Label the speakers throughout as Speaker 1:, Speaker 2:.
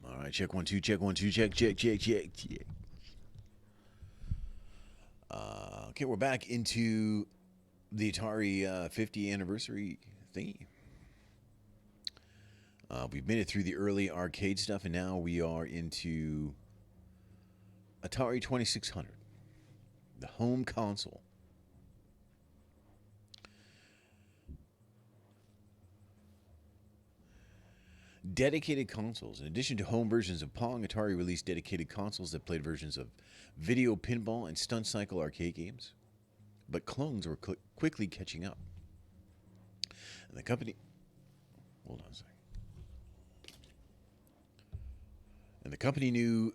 Speaker 1: All right, check 1 2, check 1 2, check. Okay, we're back into the Atari 50 anniversary thingy. We've made it through the early arcade stuff, and now we are into Atari 2600, the home console. Dedicated consoles. In addition to home versions of Pong, Atari released dedicated consoles that played versions of video pinball and stunt cycle arcade games. But clones were quickly catching up. And the company. Hold on a second. And the company knew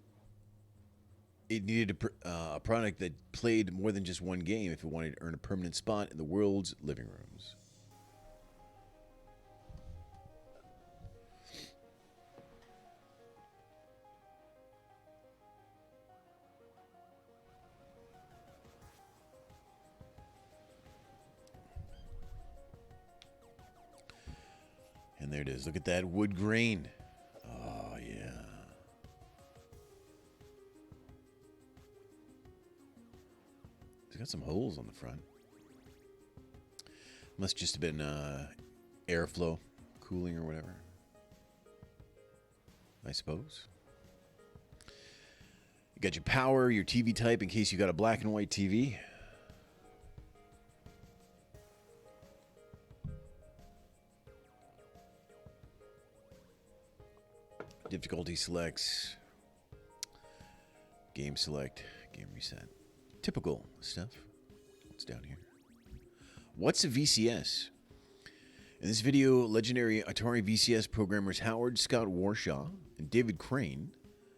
Speaker 1: it needed a product that played more than just one game if it wanted to earn a permanent spot in the world's living rooms. And there it is. Look at that wood grain. Oh, yeah. It's got some holes on the front. Must just have been airflow, cooling or whatever. I suppose. You got your power, your TV type in case you got a black and white TV. Difficulty selects, game select, game reset. Typical stuff. What's down here? What's a VCS? In this video, legendary Atari VCS programmers Howard Scott Warshaw and David Crane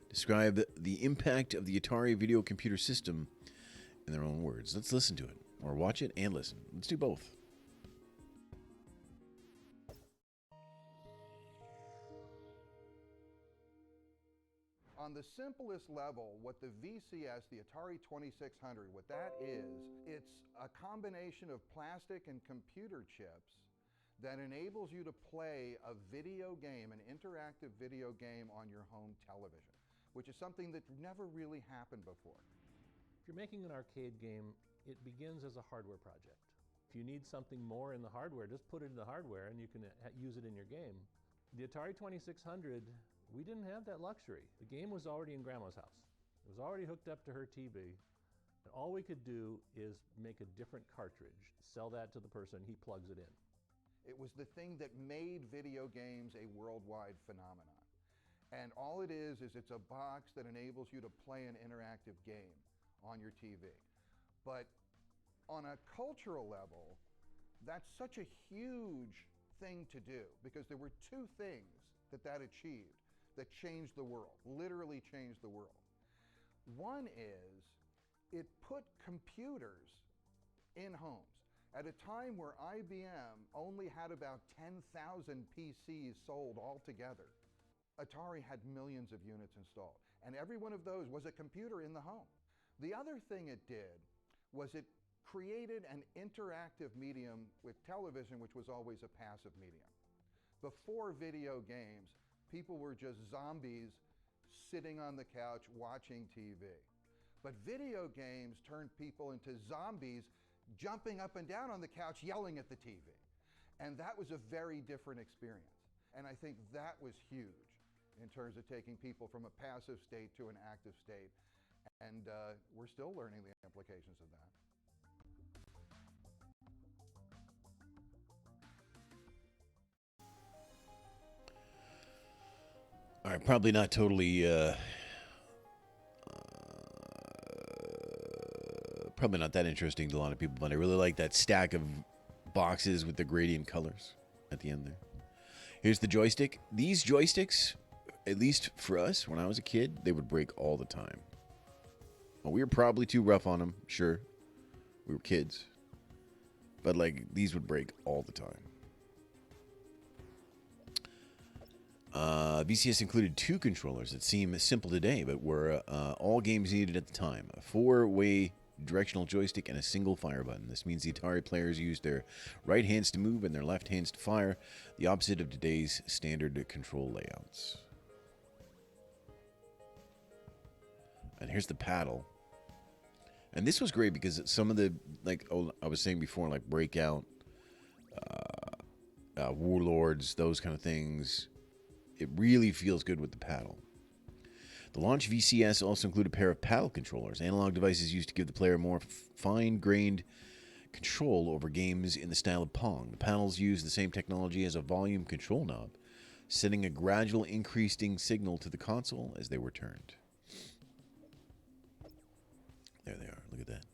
Speaker 1: describe the impact of the Atari video computer system in their own words. Let's listen to it, or watch it and listen. Let's do both.
Speaker 2: On the simplest level, what the VCS, the Atari 2600, what that is, it's a combination of plastic and computer chips that enables you to play a video game, an interactive video game on your home television, which is something that never really happened before.
Speaker 3: If you're making an arcade game, it begins as a hardware project. If you need something more in the hardware, just put it in the hardware and you can use it in your game. The Atari 2600, we didn't have that luxury. The game was already in Grandma's house. It was already hooked up to her TV. And all we could do is make a different cartridge, sell that to the person, he plugs it in.
Speaker 2: It was the thing that made video games a worldwide phenomenon. And all it is it's a box that enables you to play an interactive game on your TV. But on a cultural level, that's such a huge thing to do, because there were two things that achieved that changed the world, literally changed the world. One is it put computers in homes. At a time where IBM only had about 10,000 PCs sold altogether, Atari had millions of units installed, and every one of those was a computer in the home. The other thing it did was it created an interactive medium with television, which was always a passive medium. Before video games, people were just zombies sitting on the couch watching TV. But video games turned people into zombies jumping up and down on the couch yelling at the TV. And that was a very different experience. And I think that was huge in terms of taking people from a passive state to an active state. And we're still learning the implications of that.
Speaker 1: All right, probably not totally, probably not that interesting to a lot of people, but I really like that stack of boxes with the gradient colors at the end there. Here's the joystick. These joysticks, at least for us, when I was a kid, they would break all the time. Well, we were probably too rough on them, sure. We were kids. But, like, these would break all the time. VCS included two controllers that seem simple today, but were all games needed at the time. A four-way directional joystick and a single fire button. This means the Atari players used their right hands to move and their left hands to fire, the opposite of today's standard control layouts. And here's the paddle. And this was great because some of the, like, I was saying before, like Breakout, Warlords, those kind of things, it really feels good with the paddle. The launch VCS also included a pair of paddle controllers, analog devices used to give the player more fine-grained control over games in the style of Pong. The paddles use the same technology as a volume control knob, sending a gradual increasing signal to the console as they were turned. There they are. Look at that.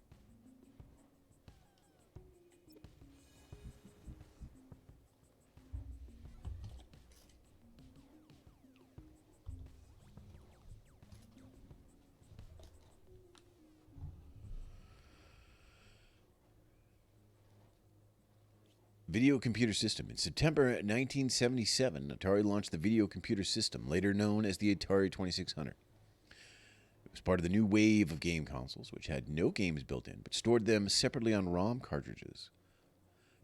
Speaker 1: Video computer system. In September 1977, Atari launched the video computer system, later known as the Atari 2600. It was part of the new wave of game consoles, which had no games built in, but stored them separately on ROM cartridges.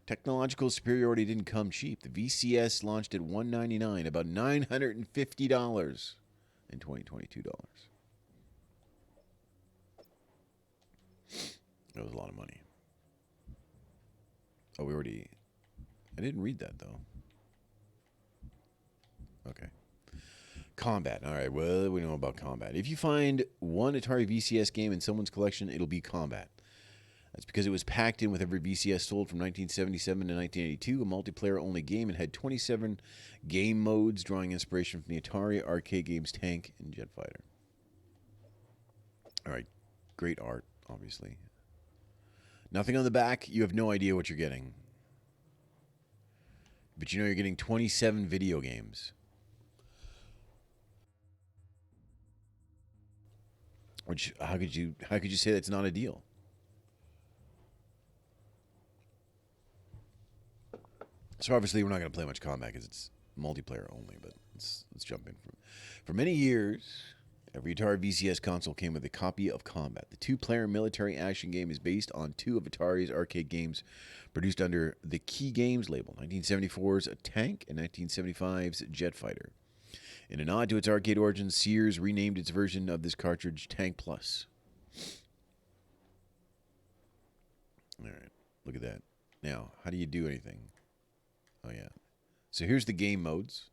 Speaker 1: Technological superiority didn't come cheap. The VCS launched at $199, about $950 in 2022 dollars. That was a lot of money. Oh, I didn't read that, though. Okay. Combat. All right, well, we know about combat. If you find one Atari VCS game in someone's collection, it'll be Combat. That's because it was packed in with every VCS sold from 1977 to 1982, a multiplayer-only game, and had 27 game modes, drawing inspiration from the Atari arcade games Tank and Jet Fighter. All right, great art, obviously. Nothing on the back. You have no idea what you're getting. But you know you're getting 27 video games. Which, how could you say that's not a deal? So obviously we're not going to play much Combat because it's multiplayer only, but let's jump in. For many years, every Atari VCS console came with a copy of Combat. The two-player military action game is based on two of Atari's arcade games produced under the Key Games label, 1974's Tank and 1975's Jet Fighter. In a nod to its arcade origins, Sears renamed its version of this cartridge Tank Plus. All right, look at that. Now, how do you do anything? Oh, yeah. So here's the game modes.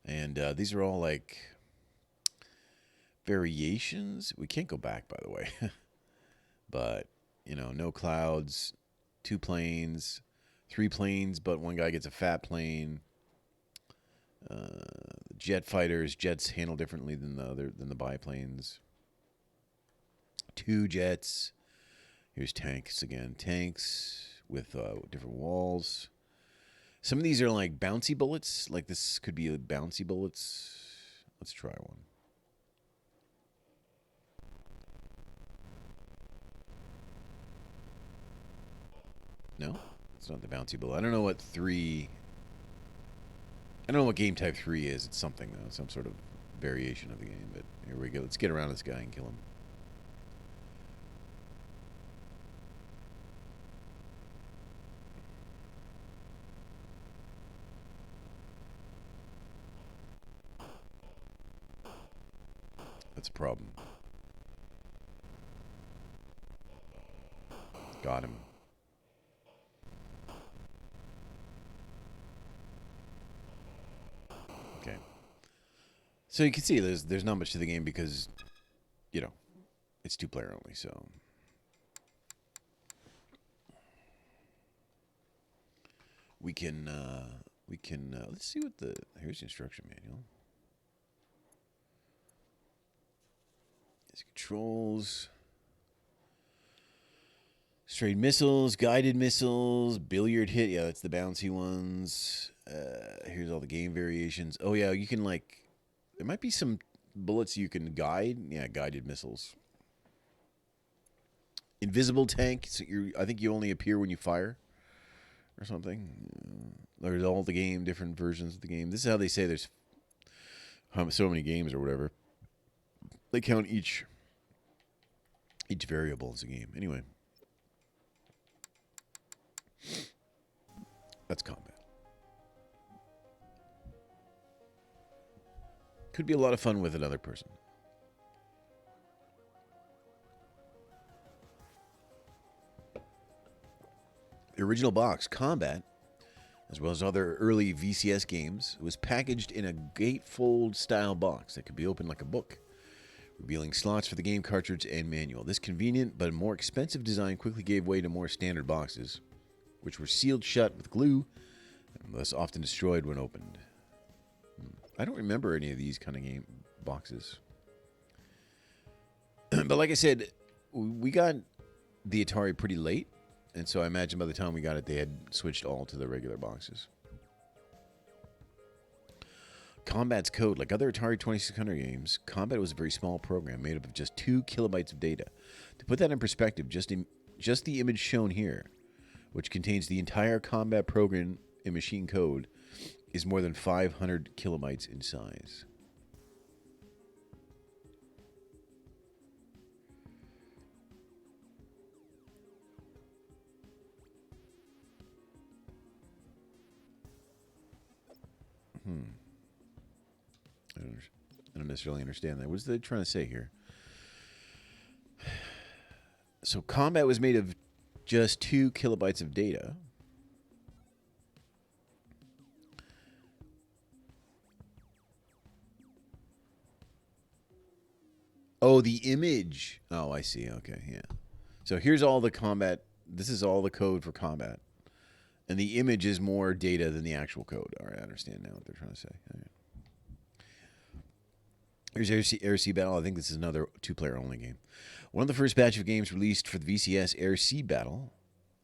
Speaker 1: And these are all like variations. We can't go back, by the way. But, you know, no clouds, 2 planes, 3 planes, but one guy gets a fat plane. Jet fighters, jets handle differently than the biplanes. 2 jets. Here's tanks again. Tanks with different walls. Some of these are like bouncy bullets. Like this could be bouncy bullets. Let's try one. No, it's not the bouncy bullet. I don't know what game type 3 is. It's something though, some sort of variation of the game. But here we go. Let's get around this guy and kill him. That's a problem. Got him. Okay. So you can see there's not much to the game because, you know, it's 2-player only, so. We can let's see what here's the instruction manual. There's controls. Straight missiles, guided missiles, billiard hit. Yeah, that's the bouncy ones. Here's all the game variations. Oh, yeah, you can, like... There might be some bullets you can guide. Yeah, guided missiles. Invisible tank. So I think you only appear when you fire. Or something. There's all the game, different versions of the game. This is how they say there's so many games or whatever. They count each variable as a game. Anyway. That's Combat. Could be a lot of fun with another person. The original box, Combat, as well as other early VCS games, was packaged in a gatefold-style box that could be opened like a book, revealing slots for the game cartridge and manual. This convenient but more expensive design quickly gave way to more standard boxes, which were sealed shut with glue and thus often destroyed when opened. I don't remember any of these kind of game boxes. But like I said, we got the Atari pretty late, and so I imagine by the time we got it, they had switched all to the regular boxes. Combat's code, like other Atari 2600 games, Combat was a very small program made up of just 2 kilobytes of data. To put that in perspective, just the image shown here, which contains the entire Combat program in machine code, is more than 500 kilobytes in size. I don't necessarily understand that. What is they trying to say here? So Combat was made of just 2 kilobytes of data. Oh, the image. Oh, I see. Okay, yeah. So here's all the Combat. This is all the code for Combat. And the image is more data than the actual code. All right, I understand now what they're trying to say. All right. Here's Air Sea Battle. I think this is another 2-player only game. One of the first batch of games released for the VCS, Air Sea Battle,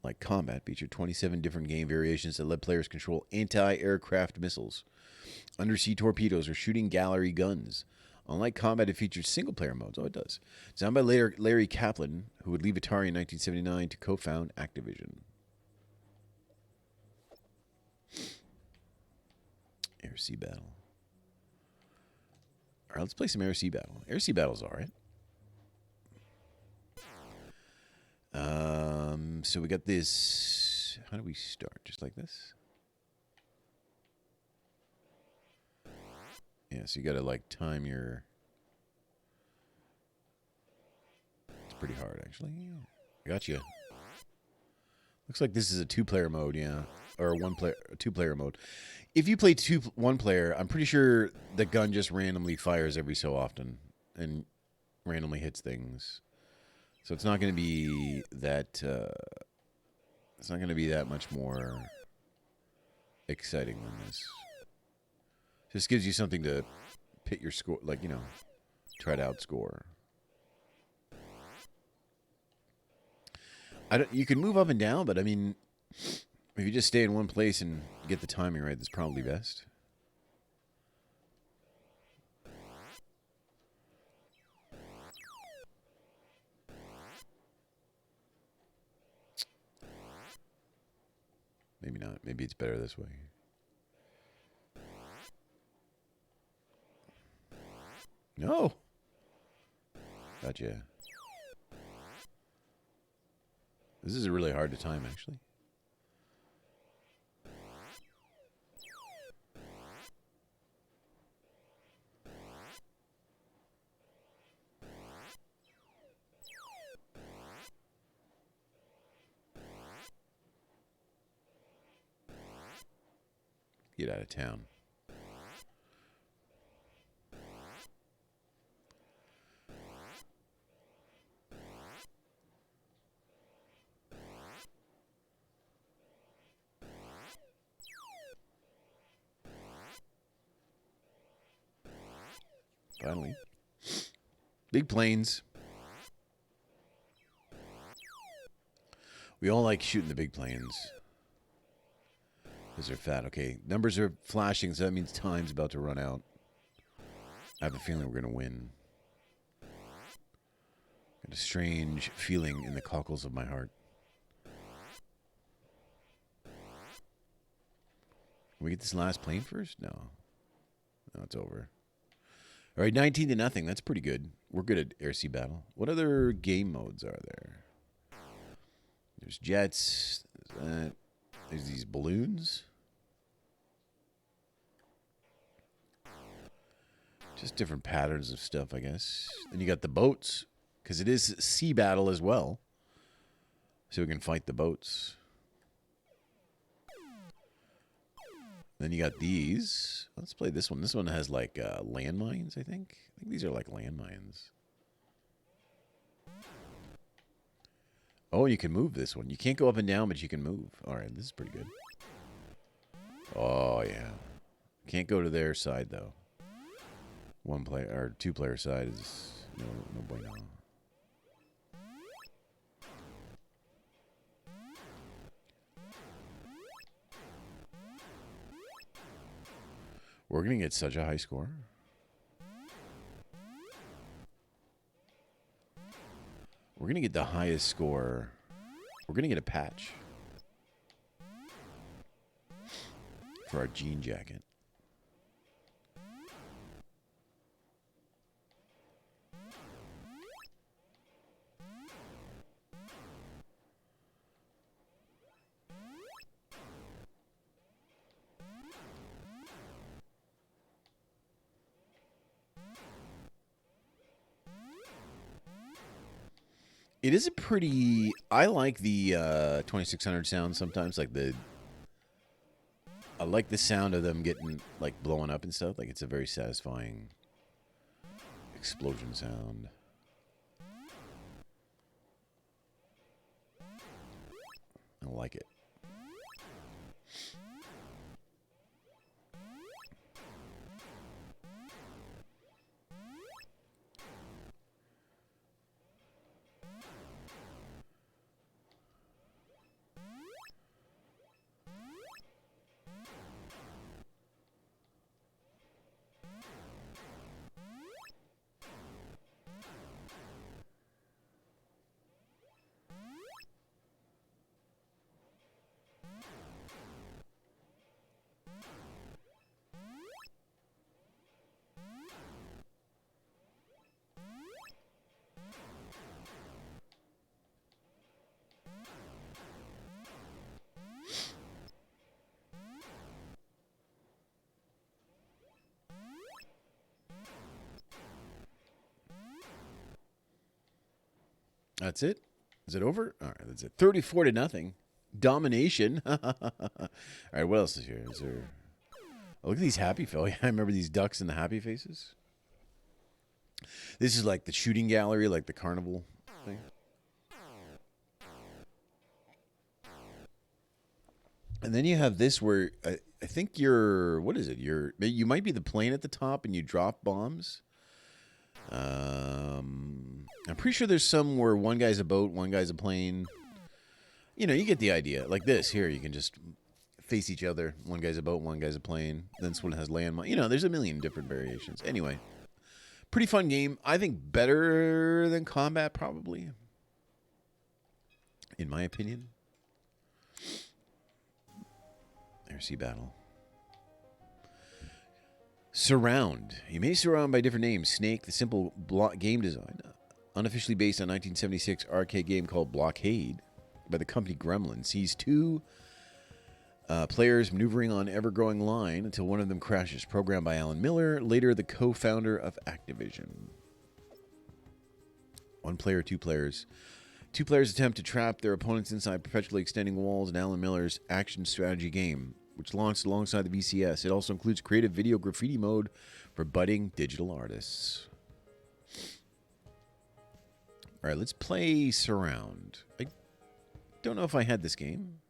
Speaker 1: like Combat, featured 27 different game variations that let players control anti-aircraft missiles, undersea torpedoes, or shooting gallery guns. Unlike Combat, it featured single-player modes. Oh, it does. Designed by Larry Kaplan, who would leave Atari in 1979 to co-found Activision. Air Sea Battle. All right, let's play some Air Sea Battle. Air Sea Battle's all right. So we got this. How do we start? Just like this? Yeah, so you got to like time your... It's pretty hard, actually. Gotcha. Looks like this is a 2-player mode, yeah. Or a 2-player mode. If you play 1-player, I'm pretty sure the gun just randomly fires every so often and randomly hits things. So it's not going to be that. It's not going to be that much more exciting than this. Just gives you something to pit your score, like, you know, try to outscore. You can move up and down, but I mean, if you just stay in one place and get the timing right, that's probably best. Maybe not. Maybe it's better this way. No. Gotcha. This is really hard to time, actually. Get out of town. Finally. Big planes. We all like shooting the big planes. Because they're fat. Okay, numbers are flashing, so that means time's about to run out. I have a feeling we're going to win. Got a strange feeling in the cockles of my heart. Can we get this last plane first? No. No, it's over. All right, 19-0. That's pretty good. We're good at Air Sea Battle. What other game modes are there? There's jets. There's that. There's these balloons. Just different patterns of stuff, I guess. Then you got the boats, because it is sea battle as well. So we can fight the boats. Then you got these. Let's play this one. This one has like landmines, I think. I think these are like landmines. Oh, you can move this one. You can't go up and down, but you can move. All right, this is pretty good. Oh, yeah. Can't go to their side, though. One player or two player side is no bueno. We're going to get such a high score. We're going to get the highest score. We're going to get a patch for our jean jacket. It is a pretty... I like the 2600 sound sometimes. Like I like the sound of them getting, like, blowing up and stuff. Like, it's a very satisfying explosion sound. I like it. That's it? Is it over? All right, that's it. 34-0. Domination. All right, what else is here? Is there... Oh, look at these happy fellas. I remember these ducks and the happy faces. This is like the shooting gallery, like the carnival thing. And then you have this where I think you're... What is it? You might be the plane at the top and you drop bombs. I'm pretty sure there's some where one guy's a boat, one guy's a plane. You know, you get the idea. Like this here, you can just face each other. One guy's a boat, one guy's a plane. Then this one has landmine. You know, there's a million different variations. Anyway, pretty fun game. I think better than Combat, probably. In my opinion. There's Sea Battle. Surround. You may surround by different names. Snake, the simple game design. Unofficially based on 1976 arcade game called Blockade by the company Gremlin. Sees two players maneuvering on ever-growing line until one of them crashes. Programmed by Alan Miller, later the co-founder of Activision. One player, two players. Two players attempt to trap their opponents inside perpetually extending walls in Alan Miller's action strategy game, which launched alongside the VCS. It also includes creative video graffiti mode for budding digital artists. All right, let's play Surround. I don't know if I had this game.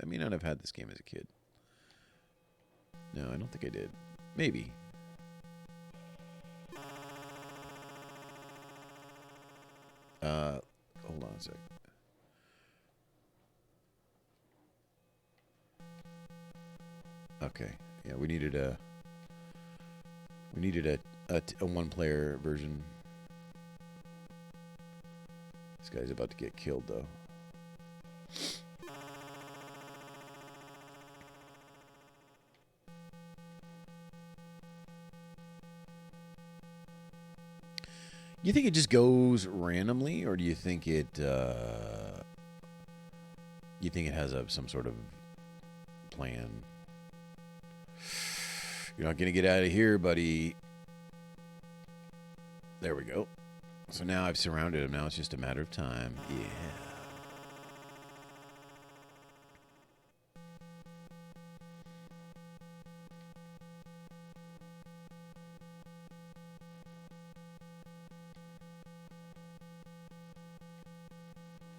Speaker 1: I may not have had this game as a kid. No, I don't think I did. Maybe. Hold on a sec. Okay. Yeah, we needed a one-player version. This guy's about to get killed, though. You think it just goes randomly, or do you think it? You think it has some sort of plan? You're not gonna get out of here, buddy. There we go. So now I've surrounded him. Now it's just a matter of time. Yeah.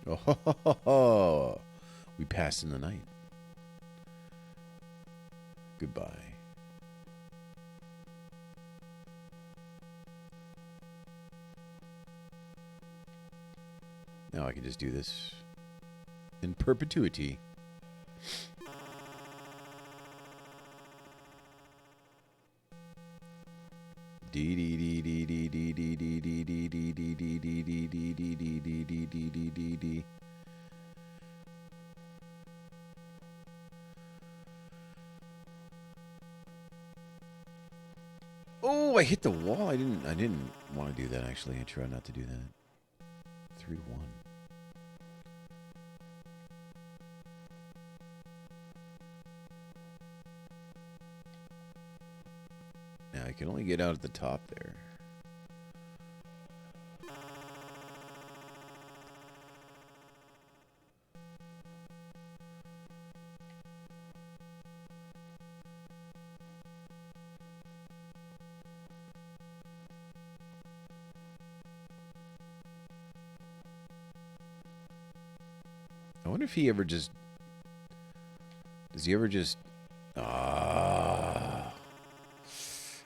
Speaker 1: Oh, ho, ho, ho, ho. We passed in the night. Goodbye. Now I can just do this in perpetuity. Oh, I hit the wall. I didn't want to do that actually. I tried not to do that. 3-1. Now I can only get out at the top there. I wonder if he ever just... Does he ever just...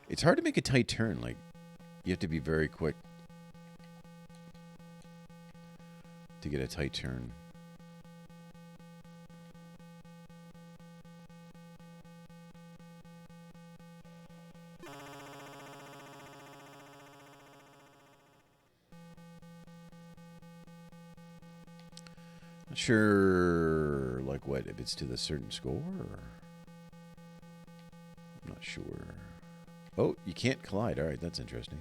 Speaker 1: It's hard to make a tight turn. Like, you have to be very quick to get a tight turn. Not sure, like what, if it's to the certain score, or... I'm not sure. Oh, you can't collide. All right, that's interesting.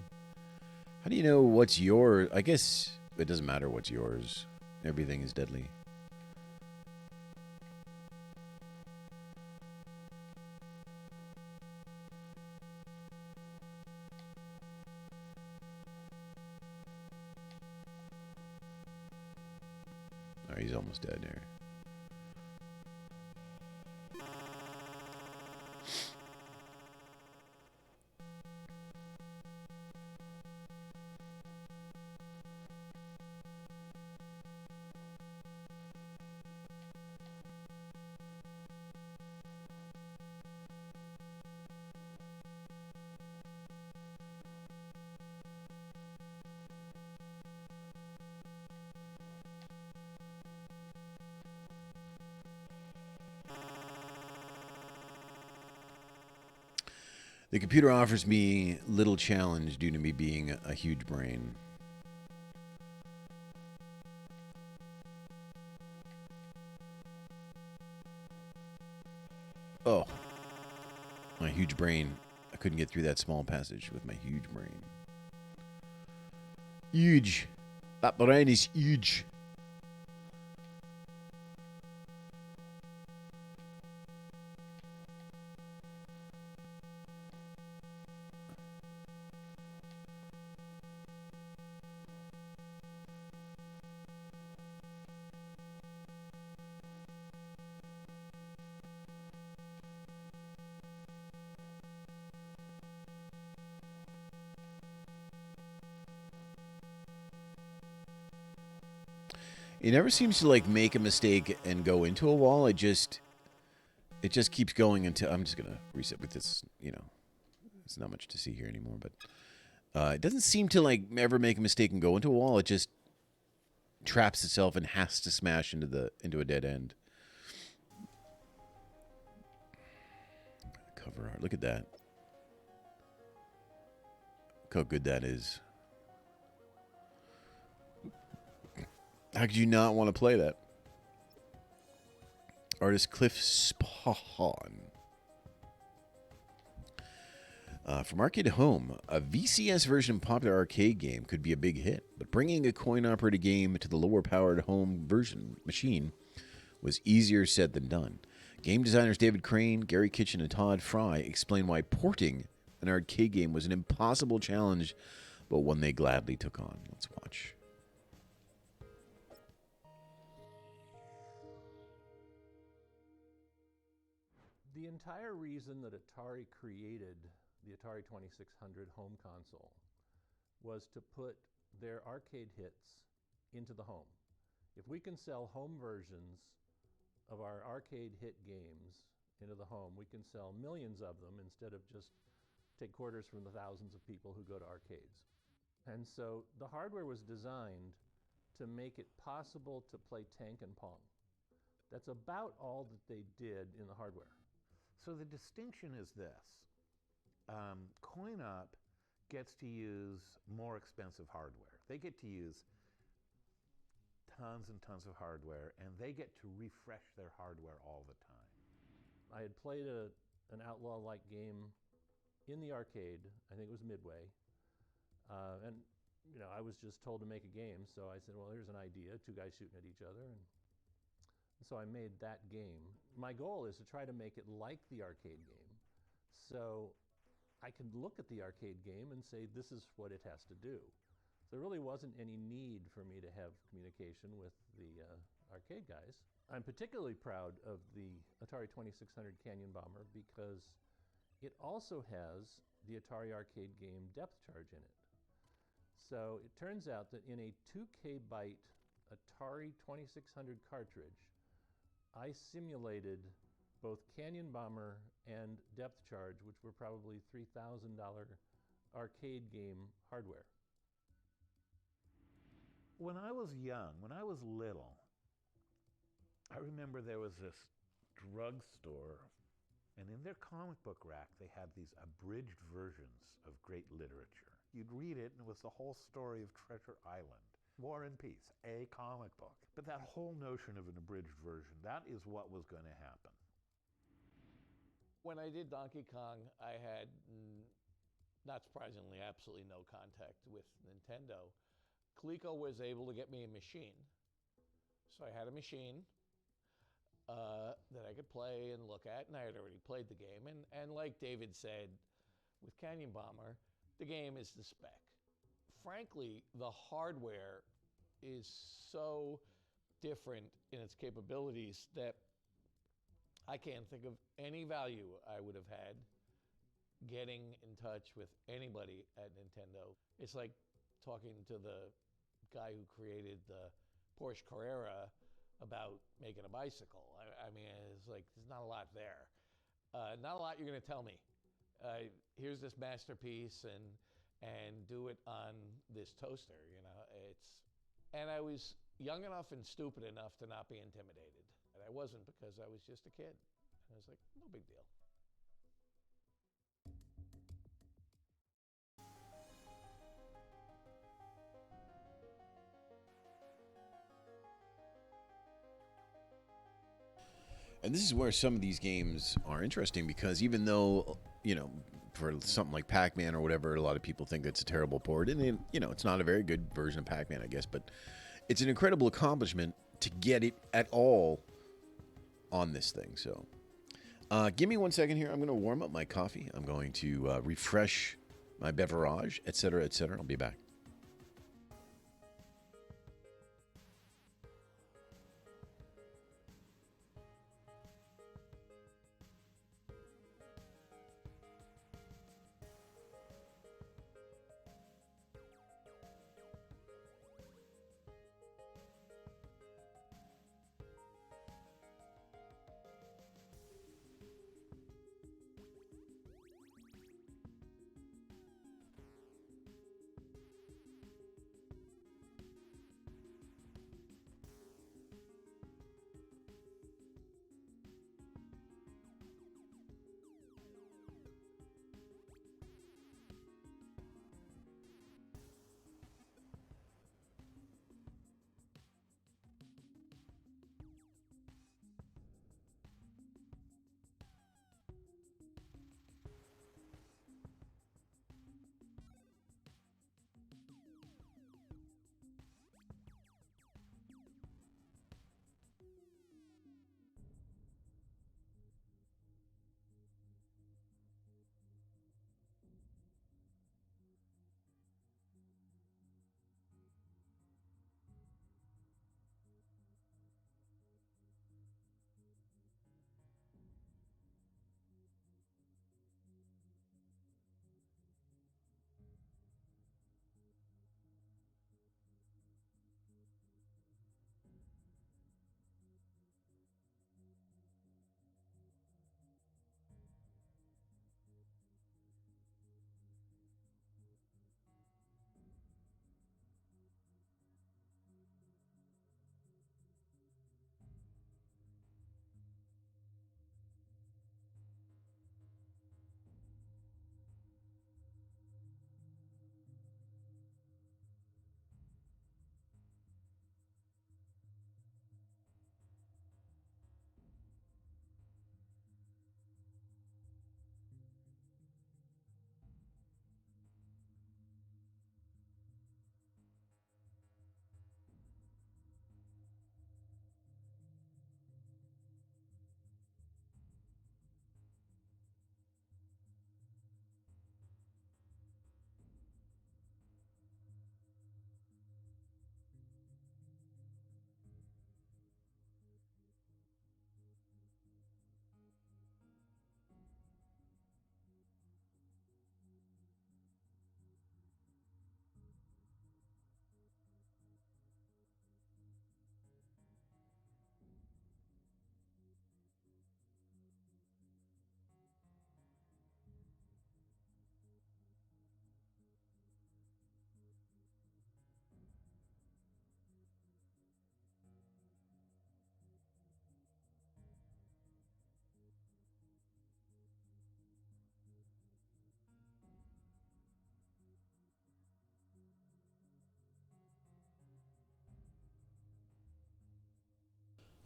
Speaker 1: How do you know what's yours? I guess it doesn't matter what's yours. Everything is deadly. All right, he's almost dead there. The computer offers me little challenge due to me being a huge brain. Oh. My huge brain. I couldn't get through that small passage with my huge brain. Huge. That brain is huge. It never seems to like make a mistake and go into a wall. It just keeps going until I'm just gonna reset with this. You know, there's not much to see here anymore. But it doesn't seem to like ever make a mistake and go into a wall. It just traps itself and has to smash into a dead end. Cover art. Look at that. Look how good that is. How could you not want to play that? Artist Cliff Spawn. From arcade to home, a VCS version of a popular arcade game could be a big hit, but bringing a coin-operated game to the lower-powered home version machine was easier said than done. Game designers David Crane, Gary Kitchen, and Todd Fry explain why porting an arcade game was an impossible challenge but one they gladly took on. Let's watch.
Speaker 3: The entire reason that Atari created the Atari 2600 home console was to put their arcade hits into the home. If we can sell home versions of our arcade hit games into the home, we can sell millions of them instead of just take quarters from the thousands of people who go to arcades. And so the hardware was designed to make it possible to play Tank and Pong. That's about all that they did in the hardware.
Speaker 4: So the distinction is this. Coin-Up gets to use more expensive hardware. They get to use tons and tons of hardware, and they get to refresh their hardware all the time.
Speaker 3: I had played an Outlaw-like game in the arcade. I think it was Midway. And I was just told to make a game, so I said, well, here's an idea, two guys shooting at each other. And so I made that game. My goal is to try to make it like the arcade game, so I can look at the arcade game and say, this is what it has to do. So there really wasn't any need for me to have communication with the arcade guys. I'm particularly proud of the Atari 2600 Canyon Bomber because it also has the Atari arcade game Depth Charge in it. So it turns out that in a 2K byte Atari 2600 cartridge, I simulated both Canyon Bomber and Depth Charge, which were probably $3,000 arcade game hardware.
Speaker 4: When I was young, when I was little, I remember there was this drugstore, and in their comic book rack, they had these abridged versions of great literature. You'd read it, and it was the whole story of Treasure Island. War and Peace, a comic book. But that whole notion of an abridged version, that is what was going to happen.
Speaker 5: When I did Donkey Kong, I had, not surprisingly, absolutely no contact with Nintendo. Coleco was able to get me a machine. So I had a machine that I could play and look at, and I had already played the game. And like David said, with Canyon Bomber, the game is the spec. Frankly, the hardware is so different in its capabilities that I can't think of any value I would have had getting in touch with anybody at Nintendo. It's like talking to the guy who created the Porsche Carrera about making a bicycle. I mean, it's like, there's not a lot there. Not a lot you're going to tell me. Here's this masterpiece and do it on this toaster, And I was young enough and stupid enough to not be intimidated. And I wasn't because I was just a kid. And I was like, no big deal.
Speaker 1: And this is where some of these games are interesting because even though, for something like Pac-Man or whatever, a lot of people think that's a terrible port. And, it's not a very good version of Pac-Man, I guess. But it's an incredible accomplishment to get it at all on this thing. So give me 1 second here. I'm going to warm up my coffee. I'm going to refresh my beverage, et cetera, et cetera. I'll be back.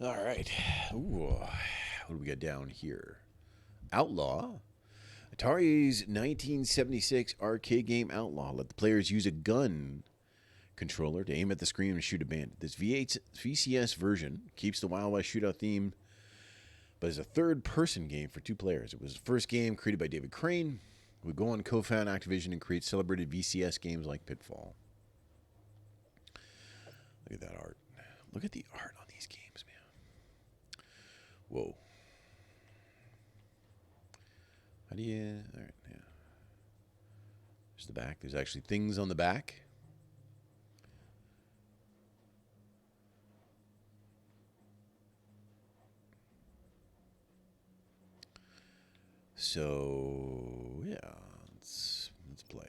Speaker 1: All right. Ooh, what do we got down here? Outlaw. Atari's 1976 arcade game Outlaw let the players use a gun controller to aim at the screen and shoot a bandit. This VCS version keeps the Wild West shootout theme, but is a third-person game for 2 players. It was the first game created by David Crane, who would go on to co-found Activision and create celebrated VCS games like Pitfall. Look at that art. Look at the art on these games, man. Whoa. How do you... All right, yeah. There's the back. There's actually things on the back. So, yeah, let's play.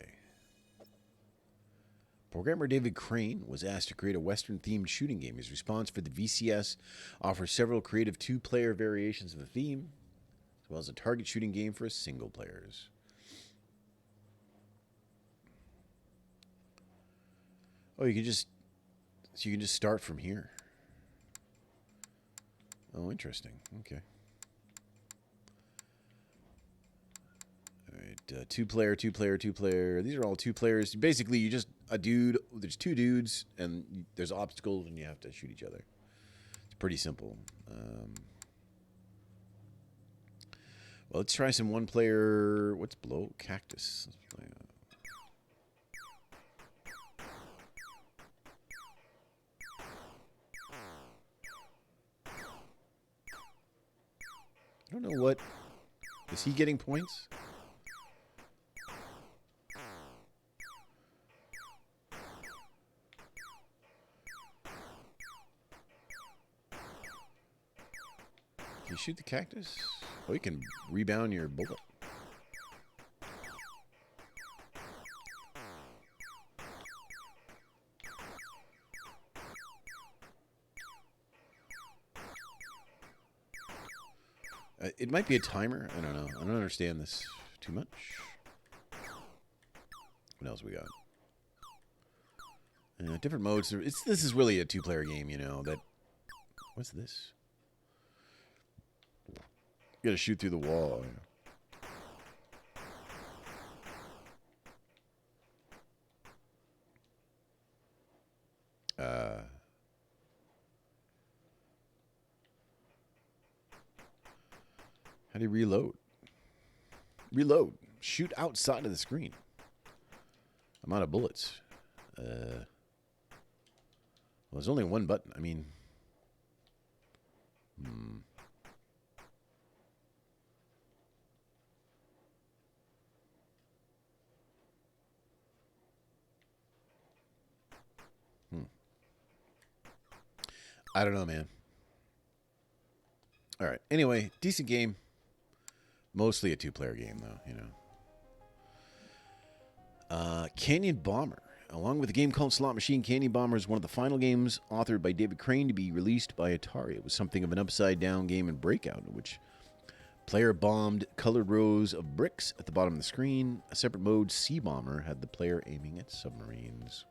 Speaker 1: Programmer David Crane was asked to create a Western-themed shooting game. His response for the VCS offers several creative 2-player variations of the theme, as well as a target shooting game for single players. Oh, you can just start from here. Oh, interesting. Okay. All right, 2-player, 2-player, 2-player. These are all 2 players. Basically, you just a dude. There's 2 dudes, and there's obstacles, and you have to shoot each other. It's pretty simple. Well, let's try some 1-player. What's below? Cactus. Let's play. I don't know what. Is he getting points? Can you shoot the cactus? Oh, you can rebound your bullet. It might be a timer. I don't know. I don't understand this too much. What else we got? Different modes. This is really a 2-player game, you know. What's this? You gotta shoot through the wall. How do you reload? Reload. Shoot outside of the screen. I'm out of bullets. Well, there's only one button. I mean... I don't know, man. All right. Anyway, decent game. Mostly a 2-player game, though, you know. Canyon Bomber. Along with a game called Slot Machine, Canyon Bomber is one of the final games authored by David Crane to be released by Atari. It was something of an upside-down game in Breakout, in which player bombed colored rows of bricks at the bottom of the screen. A separate mode, Sea Bomber, had the player aiming at submarines.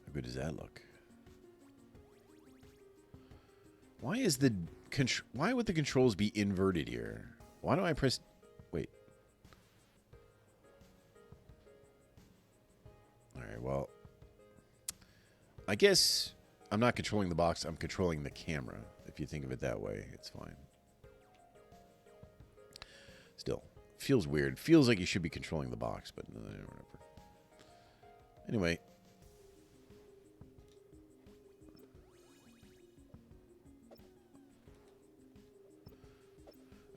Speaker 1: How good does that look? Why would the controls be inverted here? Why do I press... Wait. Alright, well... I guess I'm not controlling the box, I'm controlling the camera. If you think of it that way, it's fine. Still, feels weird. Feels like you should be controlling the box, but whatever. Anyway...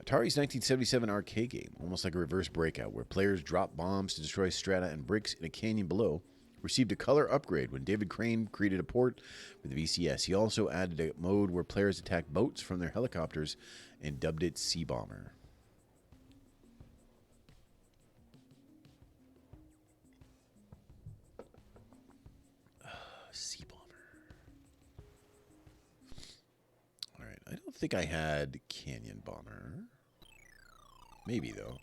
Speaker 1: Atari's 1977 arcade game, almost like a reverse Breakout, where players drop bombs to destroy strata and bricks in a canyon below, received a color upgrade when David Crane created a port for the VCS. He also added a mode where players attack boats from their helicopters and dubbed it Sea Bomber. Sea Bomber. All right, I don't think I had Canyon Bomber. Maybe, though.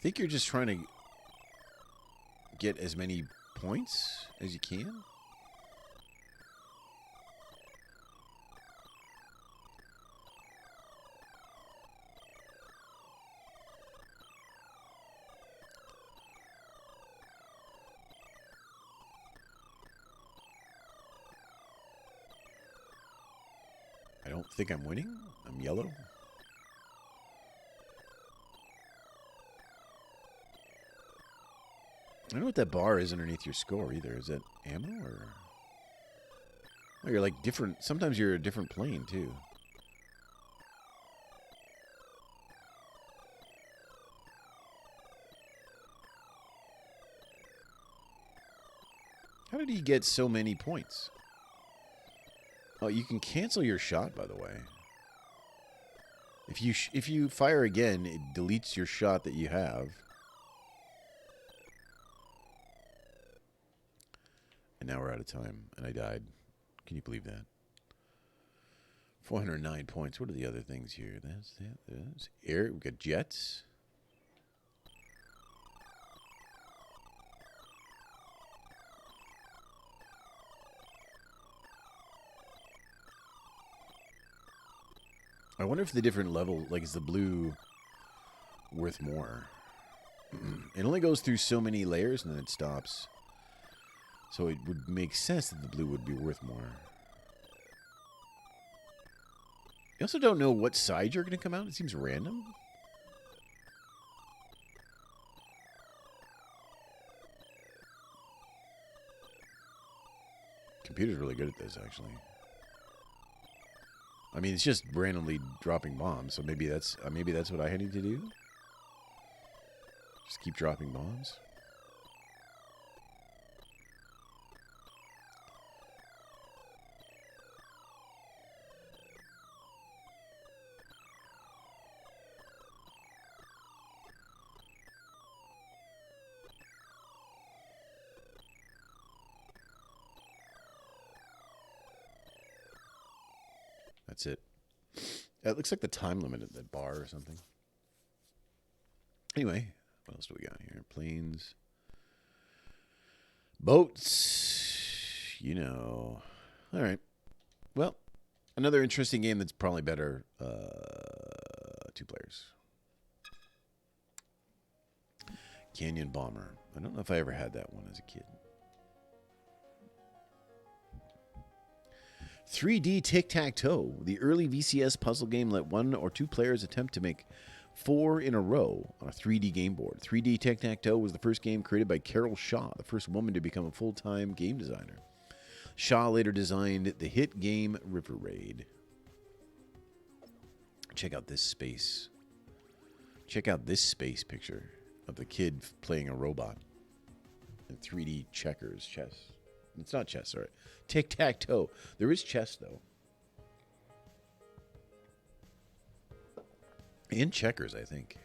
Speaker 1: think you're just trying to get as many points as you can. I don't think I'm winning. I'm yellow. I don't know what that bar is underneath your score either. Is that ammo or? Oh, you're like different. Sometimes you're a different plane too. How did he get so many points? Oh, you can cancel your shot, by the way. If you fire again, it deletes your shot that you have. And now we're out of time, and I died. Can you believe that? 409 points. What are the other things here? That's air. We got jets. I wonder if the different level, like, is the blue worth more? It only goes through so many layers and then it stops. So it would make sense that the blue would be worth more. You also don't know what side you're going to come out. It seems random. Computer's really good at this, actually. I mean, it's just randomly dropping bombs, so maybe that's what I need to do. Just keep dropping bombs. That's it. It looks like the time limit at that bar or something. Anyway, what else do we got here? Planes. Boats. You know. All right. Well, another interesting game that's probably better. 2 players. Canyon Bomber. I don't know if I ever had that one as a kid. 3D Tic-Tac-Toe. The early VCS puzzle game let 1 or 2 players attempt to make 4 in a row on a 3D game board. 3D Tic-Tac-Toe was the first game created by Carol Shaw, the first woman to become a full-time game designer. Shaw later designed the hit game River Raid. Check out this space. Check out this space picture of the kid playing a robot in 3D checkers, chess. It's not chess, sorry. Tic-tac-toe. There is chess, though. And checkers, I think.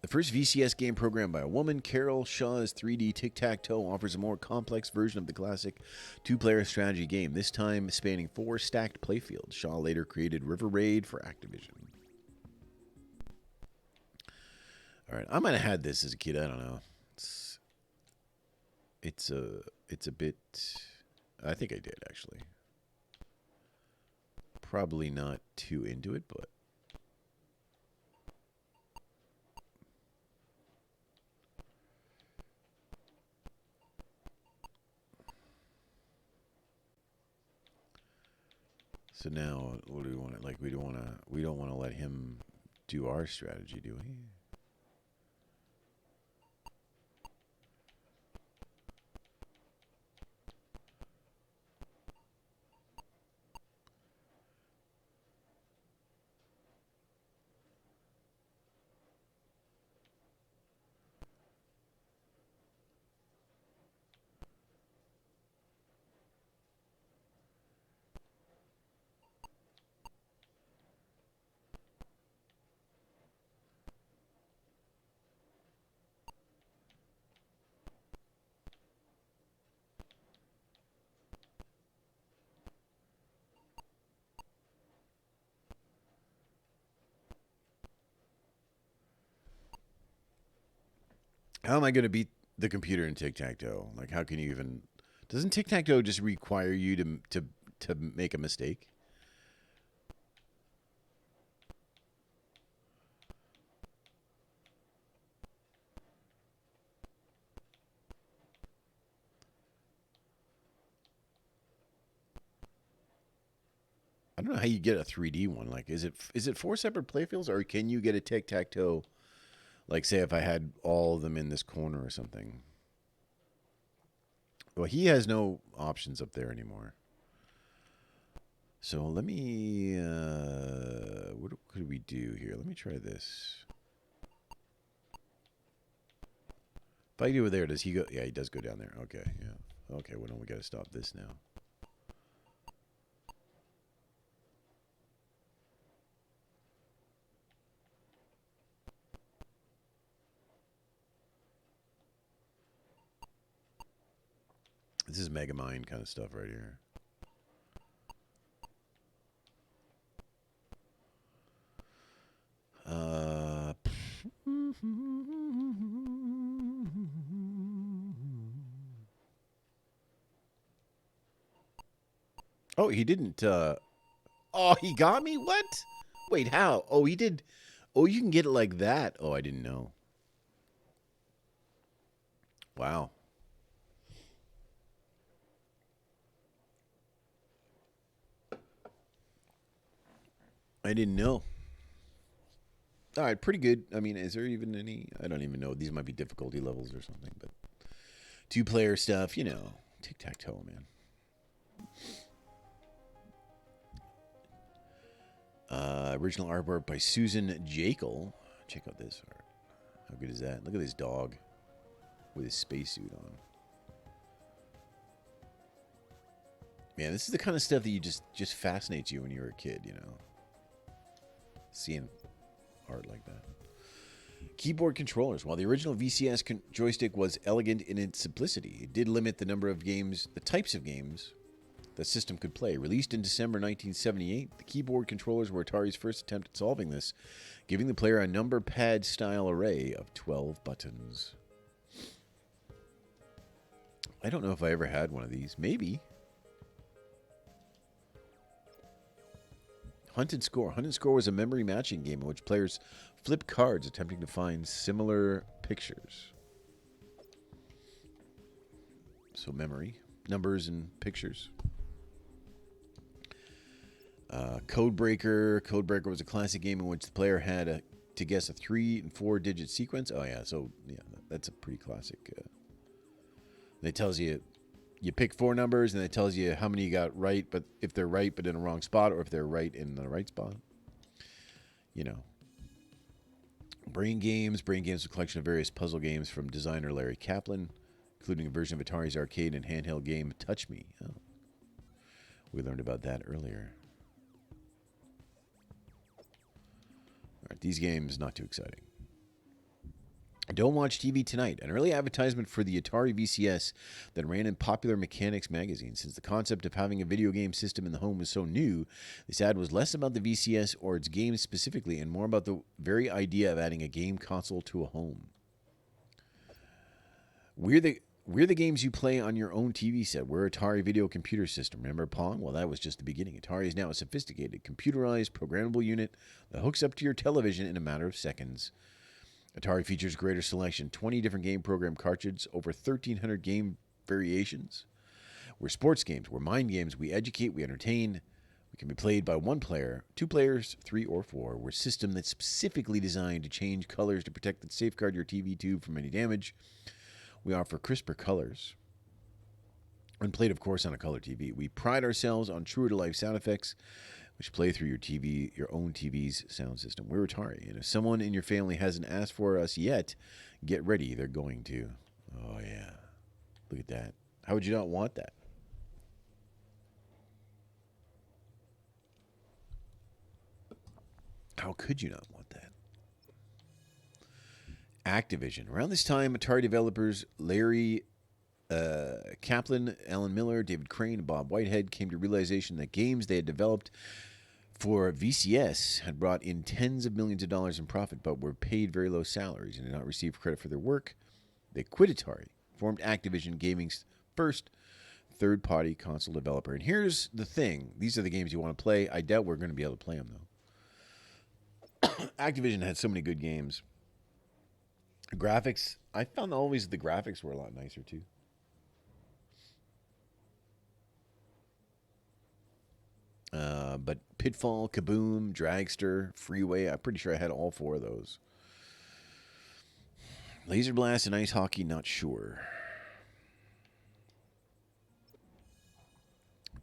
Speaker 1: The first VCS game programmed by a woman, Carol Shaw's 3D Tic-Tac-Toe offers a more complex version of the classic 2-player strategy game, this time spanning 4 stacked playfields. Shaw later created River Raid for Activision. All right, I might have had this as a kid. I don't know. It's a bit. I think I did actually. Probably not too into it, but. So now, what do we want to like? We don't want to let him do our strategy, do we? How am I going to beat the computer in tic-tac-toe? Like, how can you even... Doesn't tic-tac-toe just require you to make a mistake? I don't know how you get a 3D one. Like, is it 4 separate playfields, or can you get a tic-tac-toe? Like, say if I had all of them in this corner or something. Well, he has no options up there anymore. So let me, what could we do here? Let me try this. If I do it there, does he go? Yeah, he does go down there. Okay, yeah. Okay, well, then we got to stop this now. This is Megamind kind of stuff right here. Oh, he didn't. Oh, he got me? What? Wait, how? Oh, he did. Oh, you can get it like that. Oh, I didn't know. Wow. I didn't know. All right, pretty good. I mean, is there even any... I don't even know. These might be difficulty levels or something, but... Two-player stuff, you know. Tic-tac-toe, man. Original artwork by Susan Jekyll. Check out this art. How good is that? Look at this dog with his spacesuit on. Man, this is the kind of stuff that you just fascinates you when you were a kid, you know. Seeing art like that. Keyboard controllers. While the original VCS joystick was elegant in its simplicity, it did limit the number of games, the types of games the system could play. Released in December 1978, the keyboard controllers were Atari's first attempt at solving this, giving the player a number pad style array of 12 buttons. I don't know if I ever had one of these. Maybe. Hunt and Score. Hunt and Score was a memory matching game in which players flip cards attempting to find similar pictures. So memory, numbers, and pictures. Codebreaker. Codebreaker was a classic game in which the player had to guess a 3 and 4 digit sequence. Oh yeah, so yeah, that's a pretty classic. It tells you. You pick 4 numbers, and it tells you how many you got right, but if they're right but in the wrong spot, or if they're right in the right spot. You know. Brain Games. Brain Games is a collection of various puzzle games from designer Larry Kaplan, including a version of Atari's arcade and handheld game Touch Me. Oh. We learned about that earlier. All right, these games, not too exciting. Don't Watch TV Tonight, an early advertisement for the Atari VCS that ran in Popular Mechanics magazine. Since the concept of having a video game system in the home was so new, this ad was less about the VCS or its games specifically and more about the very idea of adding a game console to a home. We're the games you play on your own TV set. We're Atari Video Computer System. Remember Pong? Well, that was just the beginning. Atari is now a sophisticated, computerized, programmable unit that hooks up to your television in a matter of seconds. Atari features greater selection, 20 different game program cartridges, over 1,300 game variations. We're sports games, we're mind games, we educate, we entertain. We can be played by 1 player, 2 players, 3 or 4. We're a system that's specifically designed to change colors to protect and safeguard your TV tube from any damage. We offer crisper colors. And played, of course, on a color TV. We pride ourselves on true-to-life sound effects, which play through your own TV's sound system. We're Atari, and if someone in your family hasn't asked for us yet, get ready, they're going to. Oh, yeah. Look at that. How would you not want that? How could you not want that? Activision. Around this time, Atari developers Larry Kaplan, Alan Miller, David Crane, and Bob Whitehead came to realization that games they had developed for VCS had brought in tens of millions of dollars in profit, but were paid very low salaries and did not receive credit for their work. They quit Atari, formed Activision, gaming's first third-party console developer. And here's the thing. These are the games you want to play. I doubt we're going to be able to play them, though. Activision had so many good games. Graphics, I found always the graphics were a lot nicer, too. But Pitfall, Kaboom, Dragster, Freeway, I'm pretty sure I had all 4 of those. Laser Blast and Ice Hockey, not sure.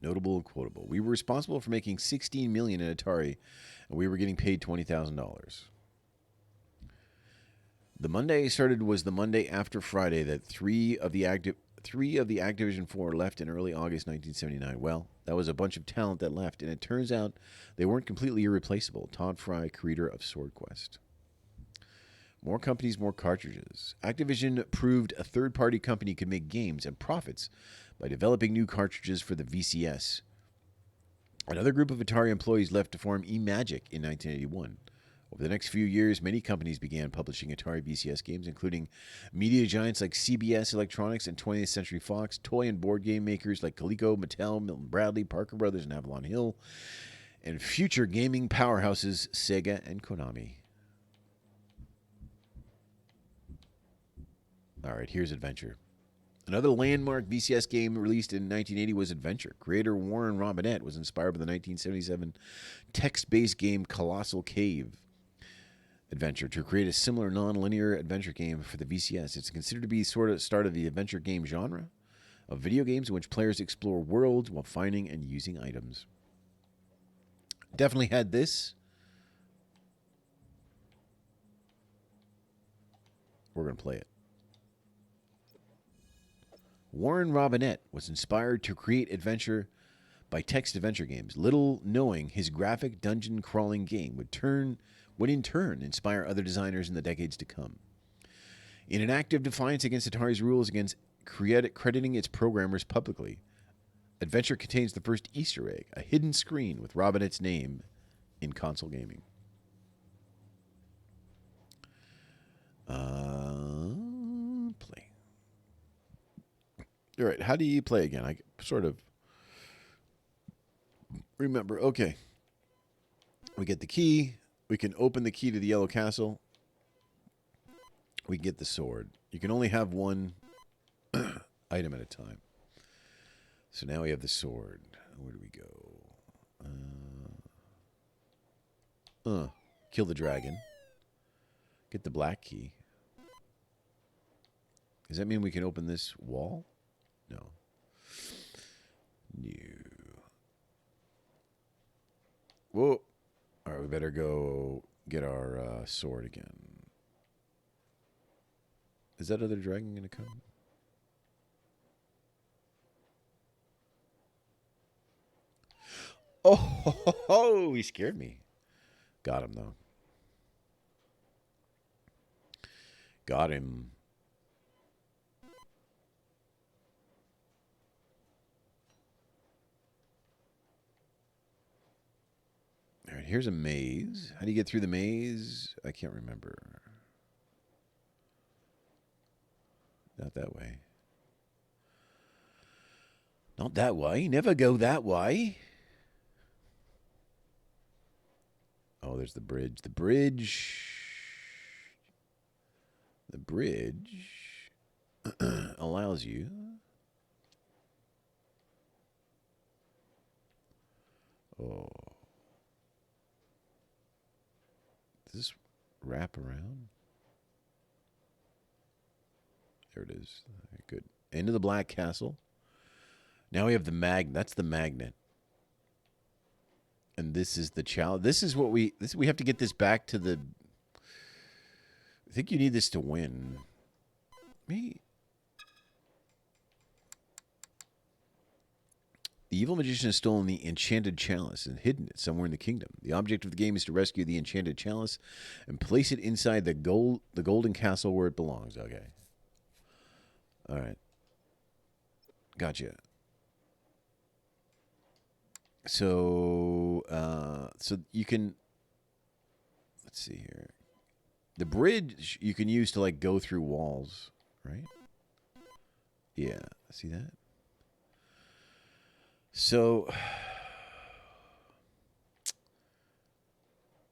Speaker 1: Notable and quotable. We were responsible for making $16 million in Atari, and we were getting paid $20,000. The Monday started was the Monday after Friday that three of the Activision 4 left in early August 1979. Well, that was a bunch of talent that left, and it turns out they weren't completely irreplaceable. Todd Fry, creator of Sword Quest. More companies, more cartridges. Activision proved a third-party company could make games and profits by developing new cartridges for the VCS. Another group of Atari employees left to form eMagic in 1981. Over the next few years, many companies began publishing Atari VCS games, including media giants like CBS Electronics and 20th Century Fox, toy and board game makers like Coleco, Mattel, Milton Bradley, Parker Brothers, and Avalon Hill, and future gaming powerhouses Sega and Konami. All right, here's Adventure. Another landmark VCS game released in 1980 was Adventure. Creator Warren Robinette was inspired by the 1977 text-based game Colossal Cave Adventure to create a similar non-linear adventure game for the VCS. It's considered to be sort of start of the adventure game genre of video games in which players explore worlds while finding and using items. Definitely had this. We're going to play it. Warren Robinette was inspired to create adventure by text adventure games, little knowing his graphic dungeon crawling game would in turn inspire other designers in the decades to come. In an act of defiance against Atari's rules against crediting its programmers publicly, Adventure contains the first Easter egg, a hidden screen with Robinette's name in console gaming. Play. All right, how do you play again? I sort of remember. Okay. We get the key. We can open the key to the yellow castle. We get the sword. You can only have one item at a time. So now we have the sword. Where do we go? Kill the dragon. Get the black key. Does that mean we can open this wall? No. Whoa. All right, we better go get our sword again. Is that other dragon going to come? Oh, he scared me. Got him, though. Got him. All right, here's a maze. How do you get through the maze? I can't remember. Not that way. Not that way. Never go that way. Oh, there's the bridge. The bridge allows you does this wrap around? There it is. Right, good. Into the Black Castle. Now we have the magnet. That's the magnet. And this is the challenge. This is what we have to get this back to the. I think you need this to win. Me. The evil magician has stolen the enchanted chalice and hidden it somewhere in the kingdom. The object of the game is to rescue the enchanted chalice and place it inside the golden castle where it belongs. Okay. All right. Gotcha. So you can, let's see here. The bridge you can use to like go through walls, right? Yeah, see that? So,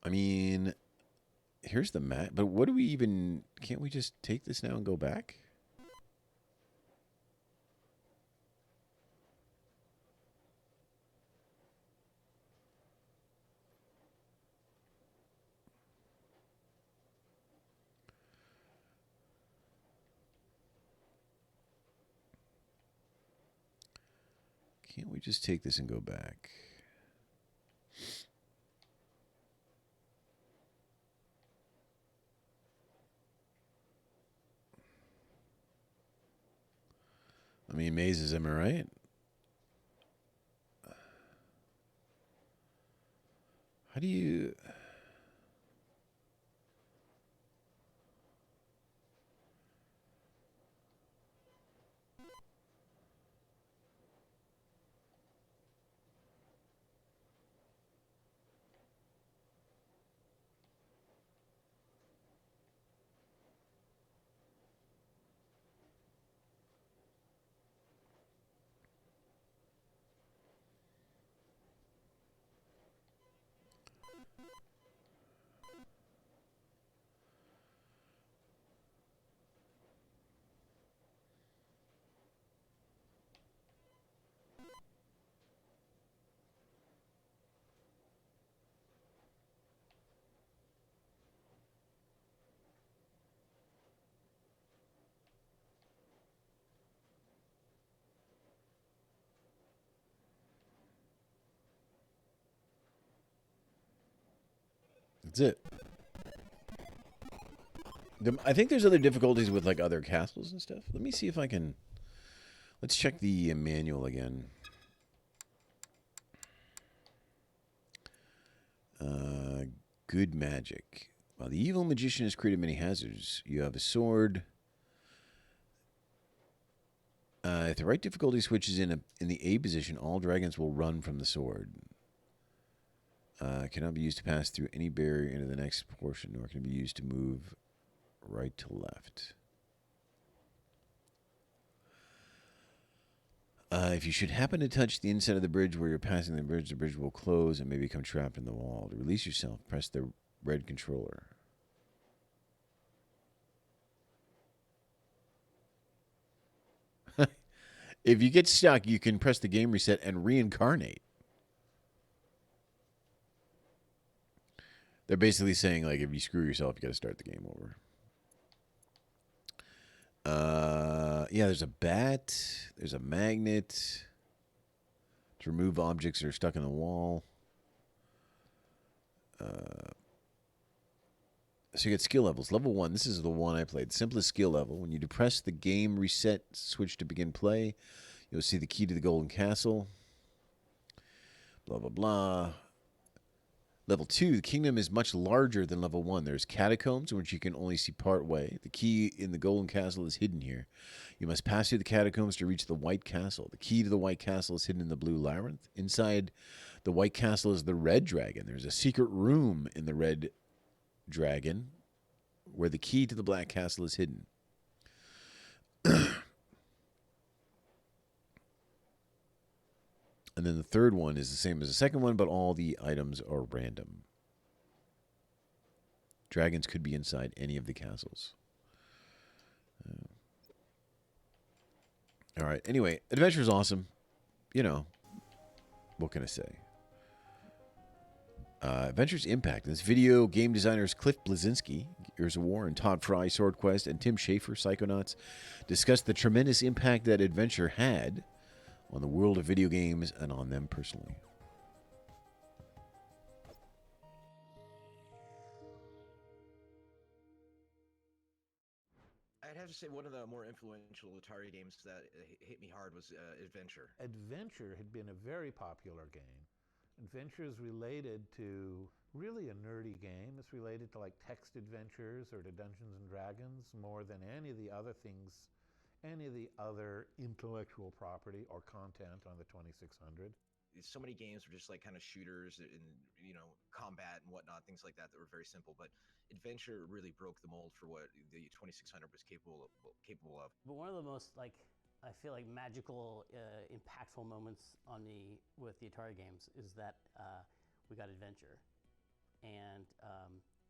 Speaker 1: I mean, here's the map. But what do we even... Can't we just take this now and go back? Can't we just take this and go back? I mean, mazes, am I right? How do you... That's it. I think there's other difficulties with like other castles and stuff. Let me see if I can... Let's check the manual again. Good magic. While the evil magician has created many hazards, you have a sword. If the right difficulty switch is in the A position, all dragons will run from the sword. Cannot be used to pass through any barrier into the next portion, nor can it be used to move right to left. If you should happen to touch the inside of the bridge where you're passing the bridge will close and may become trapped in the wall. To release yourself, press the red controller. If you get stuck, you can press the game reset and reincarnate. They're basically saying, like, if you screw yourself, you got to start the game over. Yeah, there's a bat. There's a magnet to remove objects that are stuck in the wall. So you get skill levels. Level 1, this is the one I played. Simplest skill level. When you depress the game reset switch to begin play, you'll see the key to the golden castle. Blah, blah, blah. Level 2, the kingdom is much larger than level 1. There's catacombs, which you can only see part way. The key in the golden castle is hidden here. You must pass through the catacombs to reach the white castle. The key to the white castle is hidden in the blue labyrinth. Inside the white castle is the red dragon. There's a secret room in the red dragon where the key to the black castle is hidden. And then the third one is the same as the second one, but all the items are random. Dragons could be inside any of the castles. All right. Anyway, adventure is awesome. You know, what can I say? Adventure's impact. In this video, game designers Cliff Bleszinski, Gears of War, and Todd Fry, Sword Quest, and Tim Schafer, Psychonauts, discussed the tremendous impact that Adventure had on the world of video games and on them personally.
Speaker 6: I'd have to say one of the more influential Atari games that hit me hard was Adventure.
Speaker 4: Adventure had been a very popular game. Adventure is related to really a nerdy game. It's related to like text adventures or to Dungeons and Dragons more than any of the other things, any of the other intellectual property or content on the 2600.
Speaker 6: So many games were just like kind of shooters and combat and whatnot, things like that were very simple. But adventure really broke the mold for what the 2600 was capable of.
Speaker 7: But one of the most I feel like magical, impactful moments on me with the Atari games is that we got Adventure, and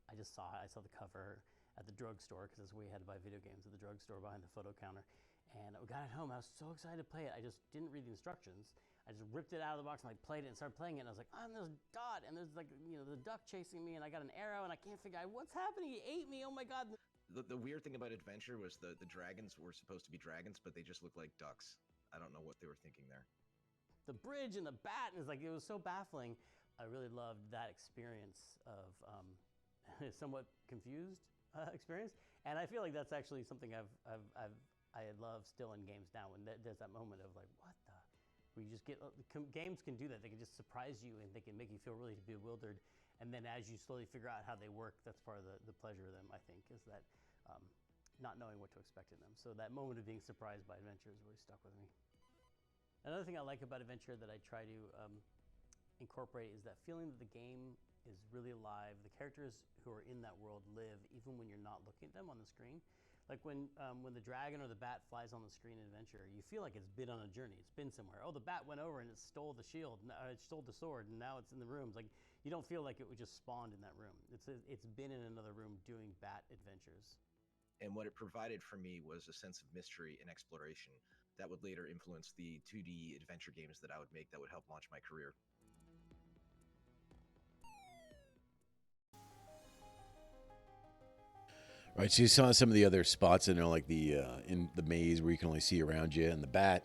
Speaker 7: I saw the cover at the drugstore, because that's where we had to buy video games, at the drugstore behind the photo counter. And we got it home. I was so excited to play it. I just didn't read the instructions. I just ripped it out of the box and played it and started playing it. And I was like, I'm this dot, and there's the duck chasing me, and I got an arrow, and I can't figure out what's happening. He ate me. Oh my God.
Speaker 6: The weird thing about Adventure was the dragons were supposed to be dragons, but they just looked like ducks. I don't know what they were thinking there.
Speaker 7: The bridge and the bat, and it was so baffling. I really loved that experience of somewhat confused experience, and I feel like that's actually something I love still in games now. When there's that moment of like, what the, where you just get games can do that. They can just surprise you, and they can make you feel really bewildered. And then as you slowly figure out how they work, that's part of the pleasure of them. I think is that not knowing what to expect in them. So that moment of being surprised by Adventure has really stuck with me. Another thing I like about Adventure that I try to incorporate is that feeling that the game is really alive. The characters who are in that world live even when you're not looking at them on the screen. Like when the dragon or the bat flies on the screen in Adventure, you feel like it's been on a journey. It's been somewhere. Oh, the bat went over and it stole the shield. It stole the sword, and now it's in the rooms. Like, you don't feel like it was just spawned in that room. It's been in another room doing bat adventures.
Speaker 6: And what it provided for me was a sense of mystery and exploration that would later influence the 2D adventure games that I would make that would help launch my career.
Speaker 1: Right, so you saw some of the other spots in there, like the in the maze where you can only see around you, and the bat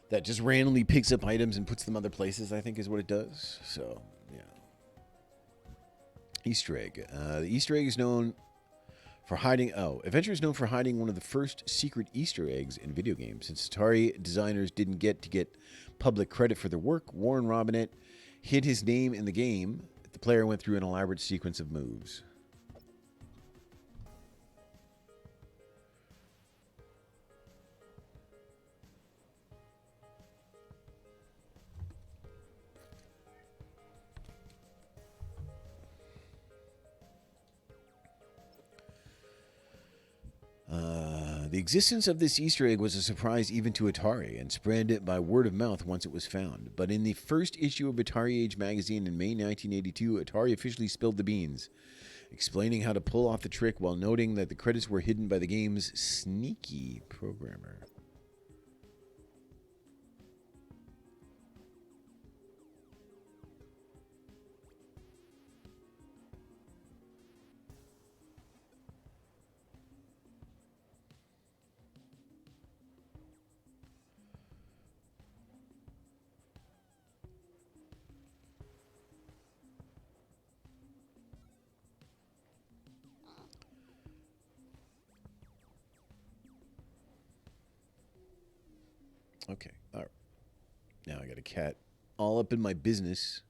Speaker 1: that just randomly picks up items and puts them other places, I think is what it does. So, yeah. Easter egg. The Easter egg is known for hiding... Oh, Adventure is known for hiding one of the first secret Easter eggs in video games. Since Atari designers didn't get public credit for their work, Warren Robinett hid his name in the game. The player went through an elaborate sequence of moves. The existence of this Easter egg was a surprise even to Atari and spread by word of mouth once it was found. But in the first issue of Atari Age magazine in May 1982, Atari officially spilled the beans, explaining how to pull off the trick while noting that the credits were hidden by the game's sneaky programmer. Okay, all right. Now I got a cat all up in my business.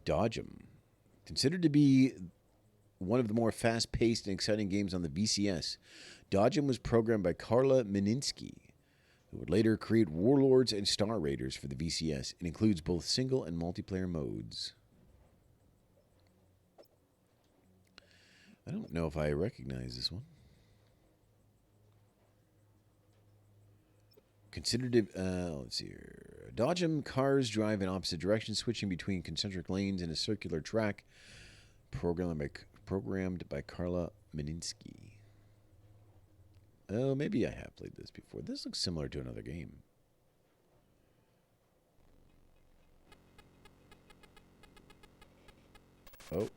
Speaker 1: Dodge 'em. Considered to be one of the more fast-paced and exciting games on the VCS, Dodge 'em was programmed by Karla Mininsky, who would later create Warlords and Star Raiders for the VCS. It includes both single and multiplayer modes. I don't know if I recognize this one. Considered to, let's see here. Dodge 'em cars drive in opposite directions, switching between concentric lanes in a circular track, programmed by Karla Mininsky. Oh, maybe I have played this before. This looks similar to another game. Oh.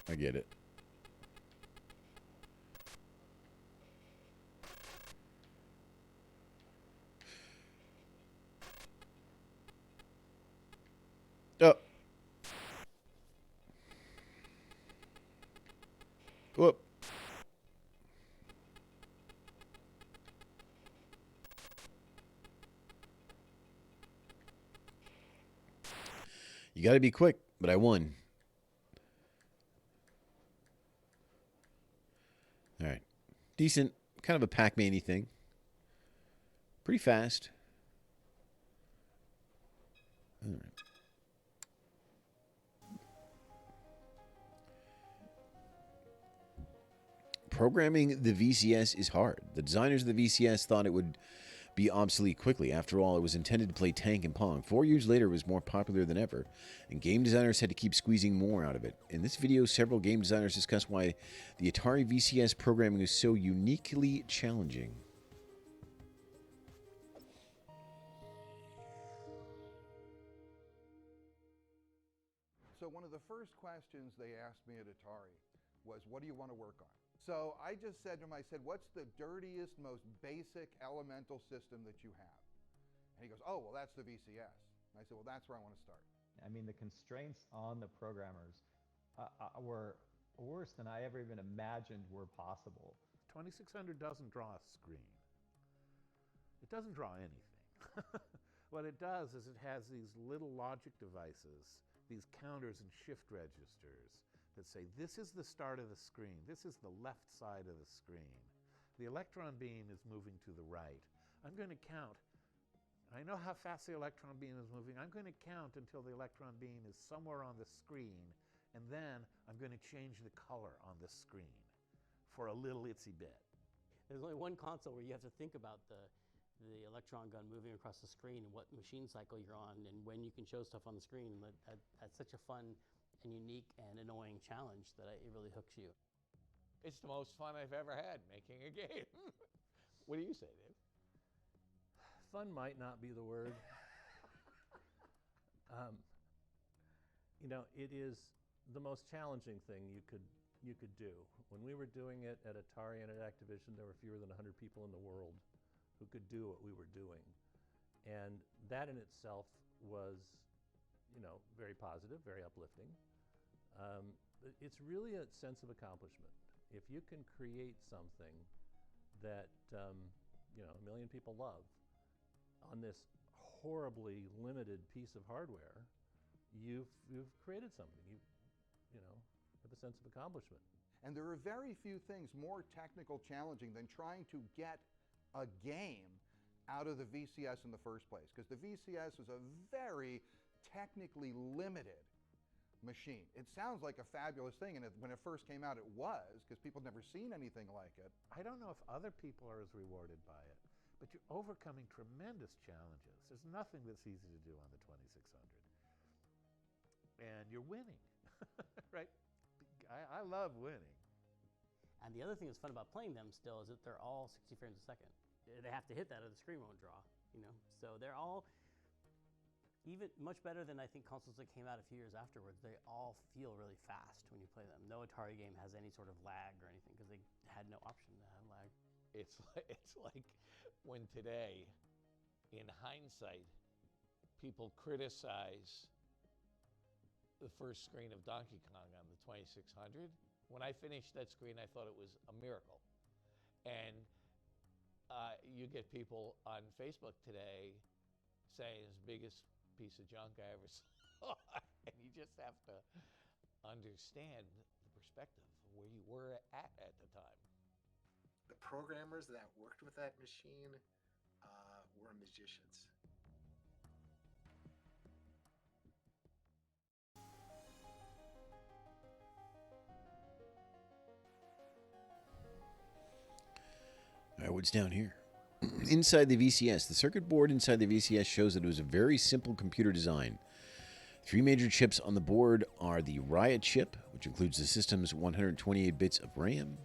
Speaker 1: I get it. Oh. Whoop. You got to be quick, but I won. All right. Decent. Kind of a Pac-Man-y thing. Pretty fast. All right. Programming the VCS is hard. The designers of the VCS thought it would be obsolete quickly. After all, it was intended to play tank and pong. 4 years later, it was more popular than ever, and game designers had to keep squeezing more out of it. In this video, several game designers discuss why the Atari VCS programming is so uniquely challenging.
Speaker 2: So one of the first questions they asked me at Atari was, what do you want to work on? So I just said to him, I said, what's the dirtiest, most basic elemental system that you have? And he goes, oh, well, that's the VCS. And I said, well, that's where I want to start.
Speaker 8: I mean, the constraints on the programmers were worse than I ever even imagined were possible.
Speaker 4: 2600 doesn't draw a screen. It doesn't draw anything. What it does is it has these little logic devices, these counters and shift registers that say, this is the start of the screen, this is the left side of the screen. The electron beam is moving to the right. I'm going to count. I know how fast the electron beam is moving. I'm going to count until the electron beam is somewhere on the screen, and then I'm going to change the color on the screen for a little itsy bit.
Speaker 7: There's only one console where you have to think about the electron gun moving across the screen and what machine cycle you're on and when you can show stuff on the screen. That's such a fun and unique and annoying challenge that it really hooks you.
Speaker 5: It's the most fun I've ever had making a game. What do you say, Dave?
Speaker 3: Fun might not be the word. You know, it is the most challenging thing you could do. When we were doing it at Atari and at Activision, there were fewer than 100 people in the world who could do what we were doing. And that in itself was, you know, very positive, very uplifting. It's really a sense of accomplishment. If you can create something that, you know, 1 million people love on this horribly limited piece of hardware, you've created something. You know, have a sense of accomplishment.
Speaker 2: And there are very few things more technical challenging than trying to get a game out of the VCS in the first place, because the VCS is a very technically limited machine. It sounds like a fabulous thing, and when it first came out, it was, because people had never seen anything like it.
Speaker 4: I don't know if other people are as rewarded by it, but you're overcoming tremendous challenges. There's nothing that's easy to do on the 2600. And you're winning, right? I love winning.
Speaker 7: And the other thing that's fun about playing them still is that they're all 60 frames a second. They have to hit that or the screen won't draw, you know? So they're all even much better than I think consoles that came out a few years afterwards. They all feel really fast when you play them. No Atari game has any sort of lag or anything because they had no option to have lag.
Speaker 5: It's like when today, in hindsight, people criticize the first screen of Donkey Kong on the 2600. When I finished that screen, I thought it was a miracle. And you get people on Facebook today saying it's the biggest piece of junk I ever saw. And you just have to understand the perspective of where you were at the time.
Speaker 9: The programmers that worked with that machine were magicians.
Speaker 1: All right, what's down here? Inside the VCS. The circuit board inside the VCS shows that it was a very simple computer design. 3 major chips on the board are the Riot chip, which includes the system's 128 bits of RAM,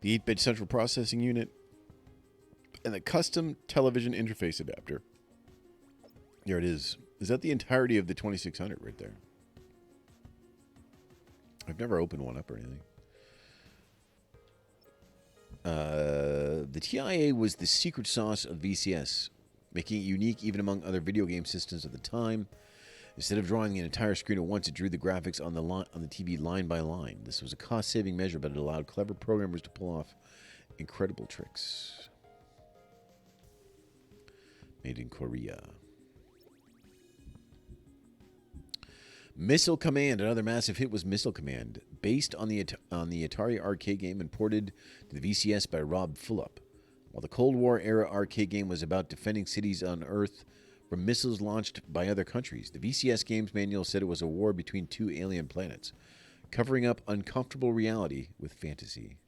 Speaker 1: the 8-bit central processing unit, and the custom television interface adapter. There it is. Is that the entirety of the 2600 right there? I've never opened one up or anything. The TIA was the secret sauce of VCS, making it unique even among other video game systems at the time. Instead of drawing an entire screen at once, it drew the graphics on the TV line by line. This was a cost-saving measure, but it allowed clever programmers to pull off incredible tricks. Made in Korea. Missile Command, another massive hit, was Missile Command, based on the Atari arcade game and ported to the VCS by Rob Fulop. While the Cold War era arcade game was about defending cities on Earth from missiles launched by other countries, the VCS game's manual said it was a war between two alien planets, covering up uncomfortable reality with fantasy.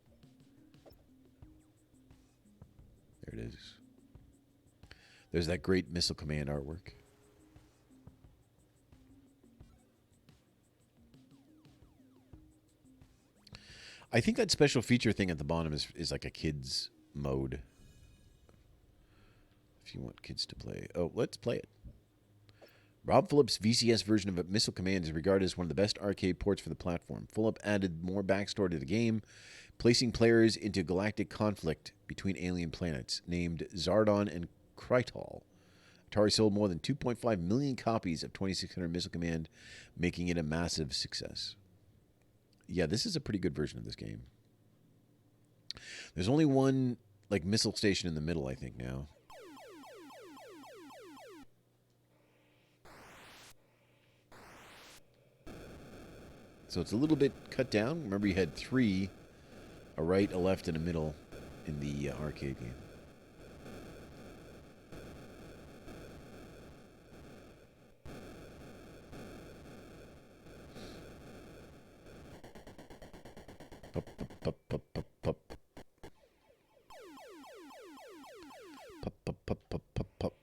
Speaker 1: There it is. There's that great Missile Command artwork. I think that special feature thing at the bottom is like a kids mode. If you want kids to play. Oh, let's play it. Rob Phillips' VCS version of Missile Command is regarded as one of the best arcade ports for the platform. Phillip added more backstory to the game, placing players into galactic conflict between alien planets named Zardon and Krytal. Atari sold more than 2.5 million copies of 2600 Missile Command, making it a massive success. Yeah, this is a pretty good version of this game. There's only one like missile station in the middle, I think, now. So it's a little bit cut down. Remember, you had 3, a right, a left, and a middle in the arcade game. Pup, pup, pup, pup, pup, pup. Pup, pup, pup, pup, pup, pup.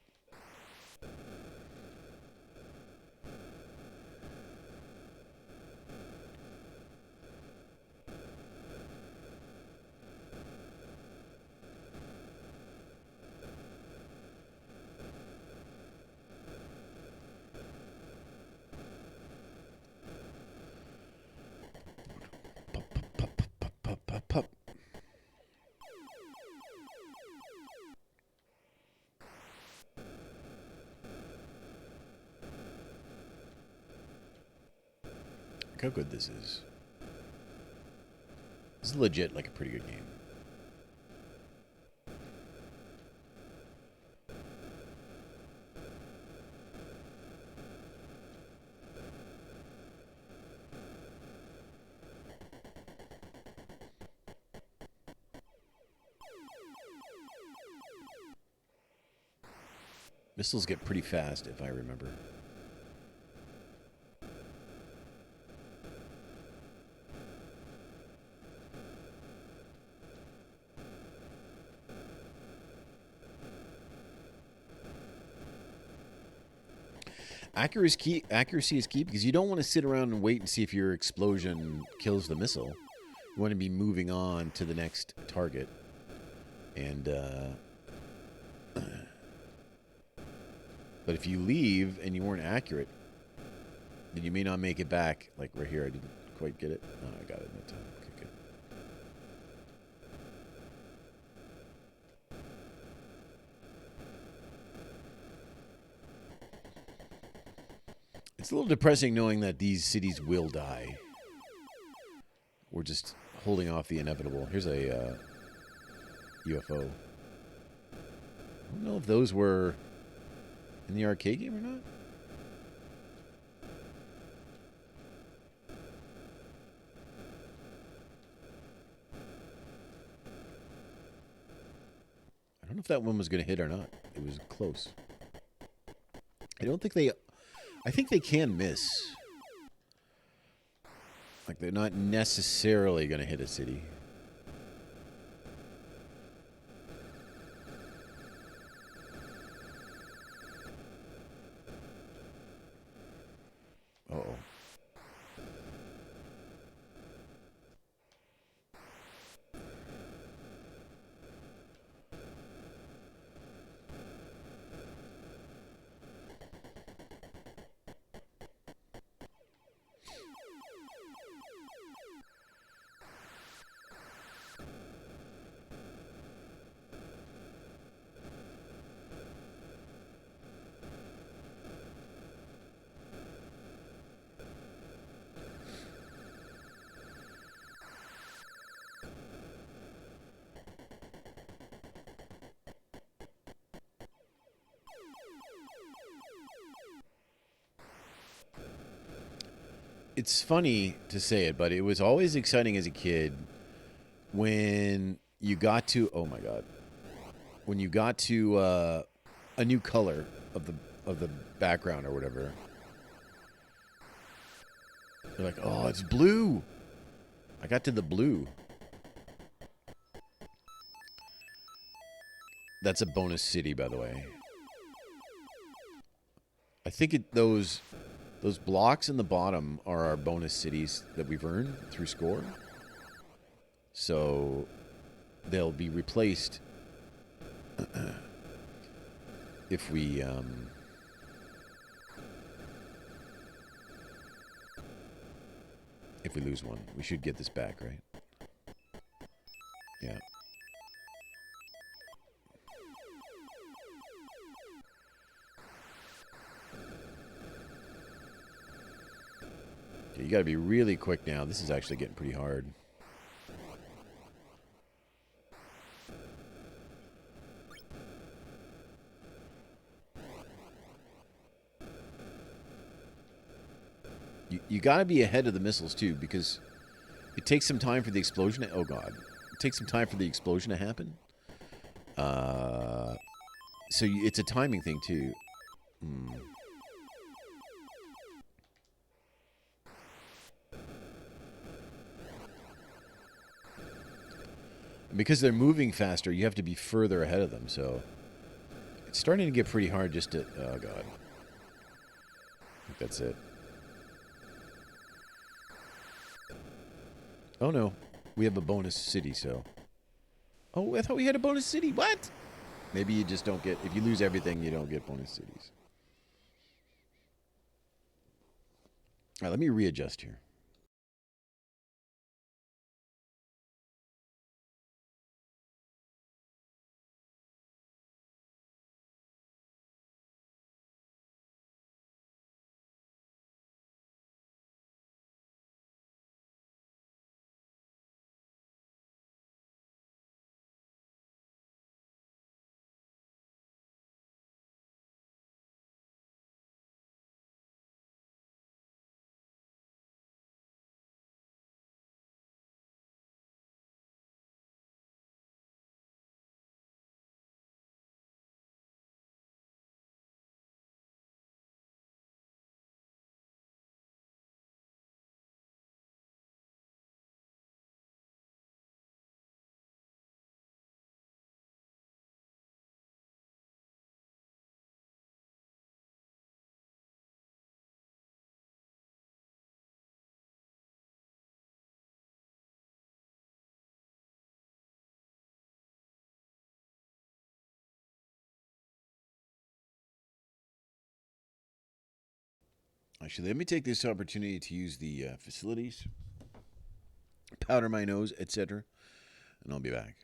Speaker 1: Pup, pup, pup. Look how good this is. This is legit like a pretty good game. Missiles get pretty fast, if I remember. Accuracy is key because you don't want to sit around and wait and see if your explosion kills the missile. You want to be moving on to the next target. And, but if you leave and you weren't accurate, then you may not make it back. Like right here, I didn't quite get it. Oh, I got it in that time. Okay, good. It's a little depressing knowing that these cities will die. We're just holding off the inevitable. Here's a UFO. I don't know if those were in the arcade game or not. I don't know if that one was going to hit or not. It was close. I don't think they... I think they can miss. Like, they're not necessarily going to hit a city. Uh-oh. it's funny to say it, but it was always exciting as a kid when you got to, oh my God, when you got to a new color of the background or whatever. You're like, oh, it's blue. I got to the blue. That's a bonus city, by the way. I think those blocks in the bottom are our bonus cities that we've earned through score. So they'll be replaced if we lose one. We should get this back, right? Yeah. Okay, you gotta be really quick now. This is actually getting pretty hard. You gotta be ahead of the missiles too, because it takes some time for the explosion to, oh God. It takes some time for the explosion to happen. So it's a timing thing too. Because they're moving faster, you have to be further ahead of them, so it's starting to get pretty hard just to, oh God. I think that's it. Oh no, we have a bonus city, so. Oh, I thought we had a bonus city, what? Maybe you just don't get, if you lose everything, you don't get bonus cities. All right, let me readjust here. Actually, let me take this opportunity to use the facilities, powder my nose, etc., and I'll be back.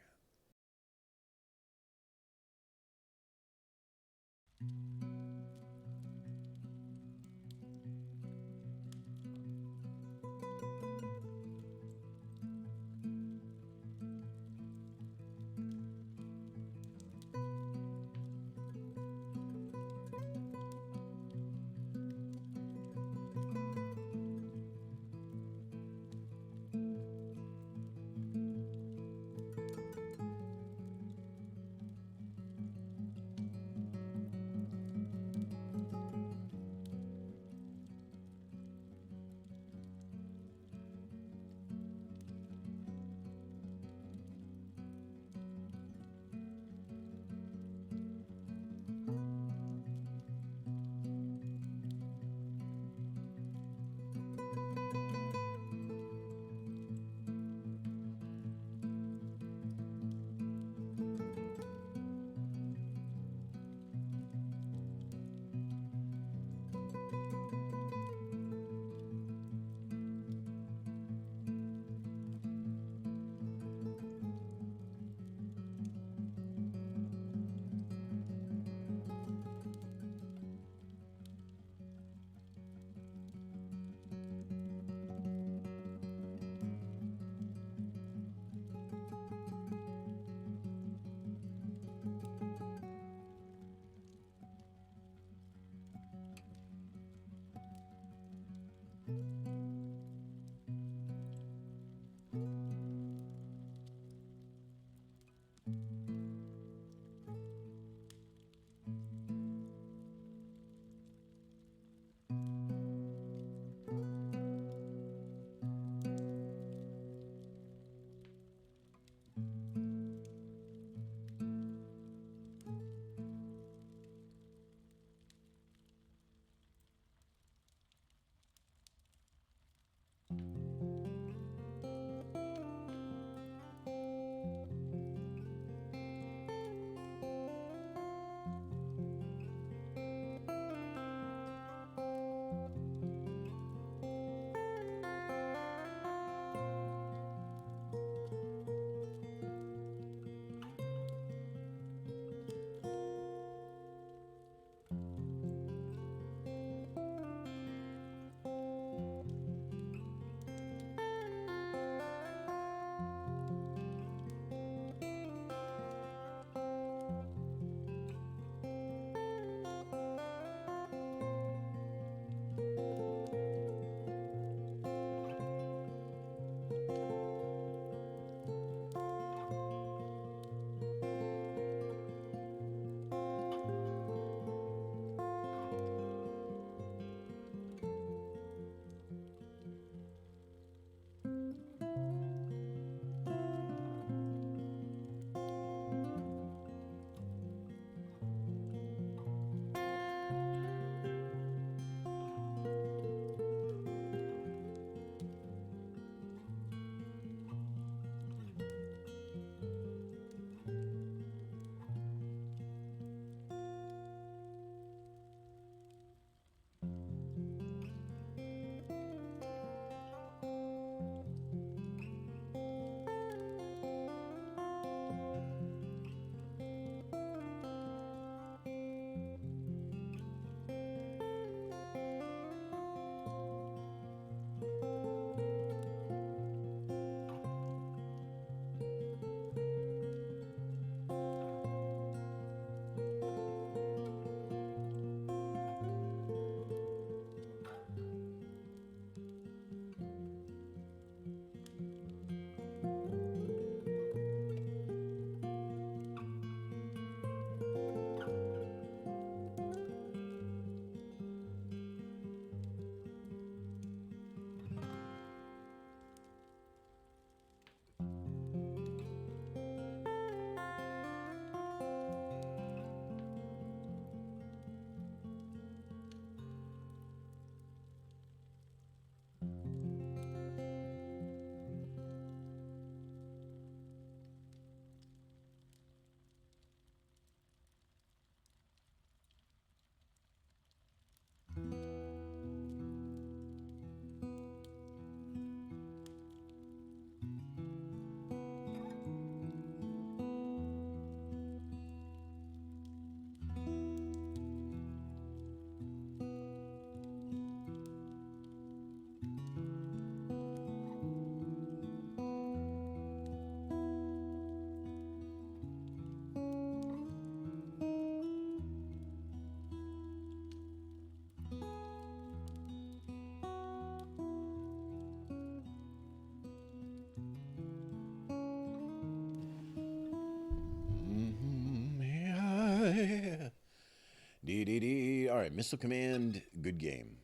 Speaker 1: All right, Missile Command, good game.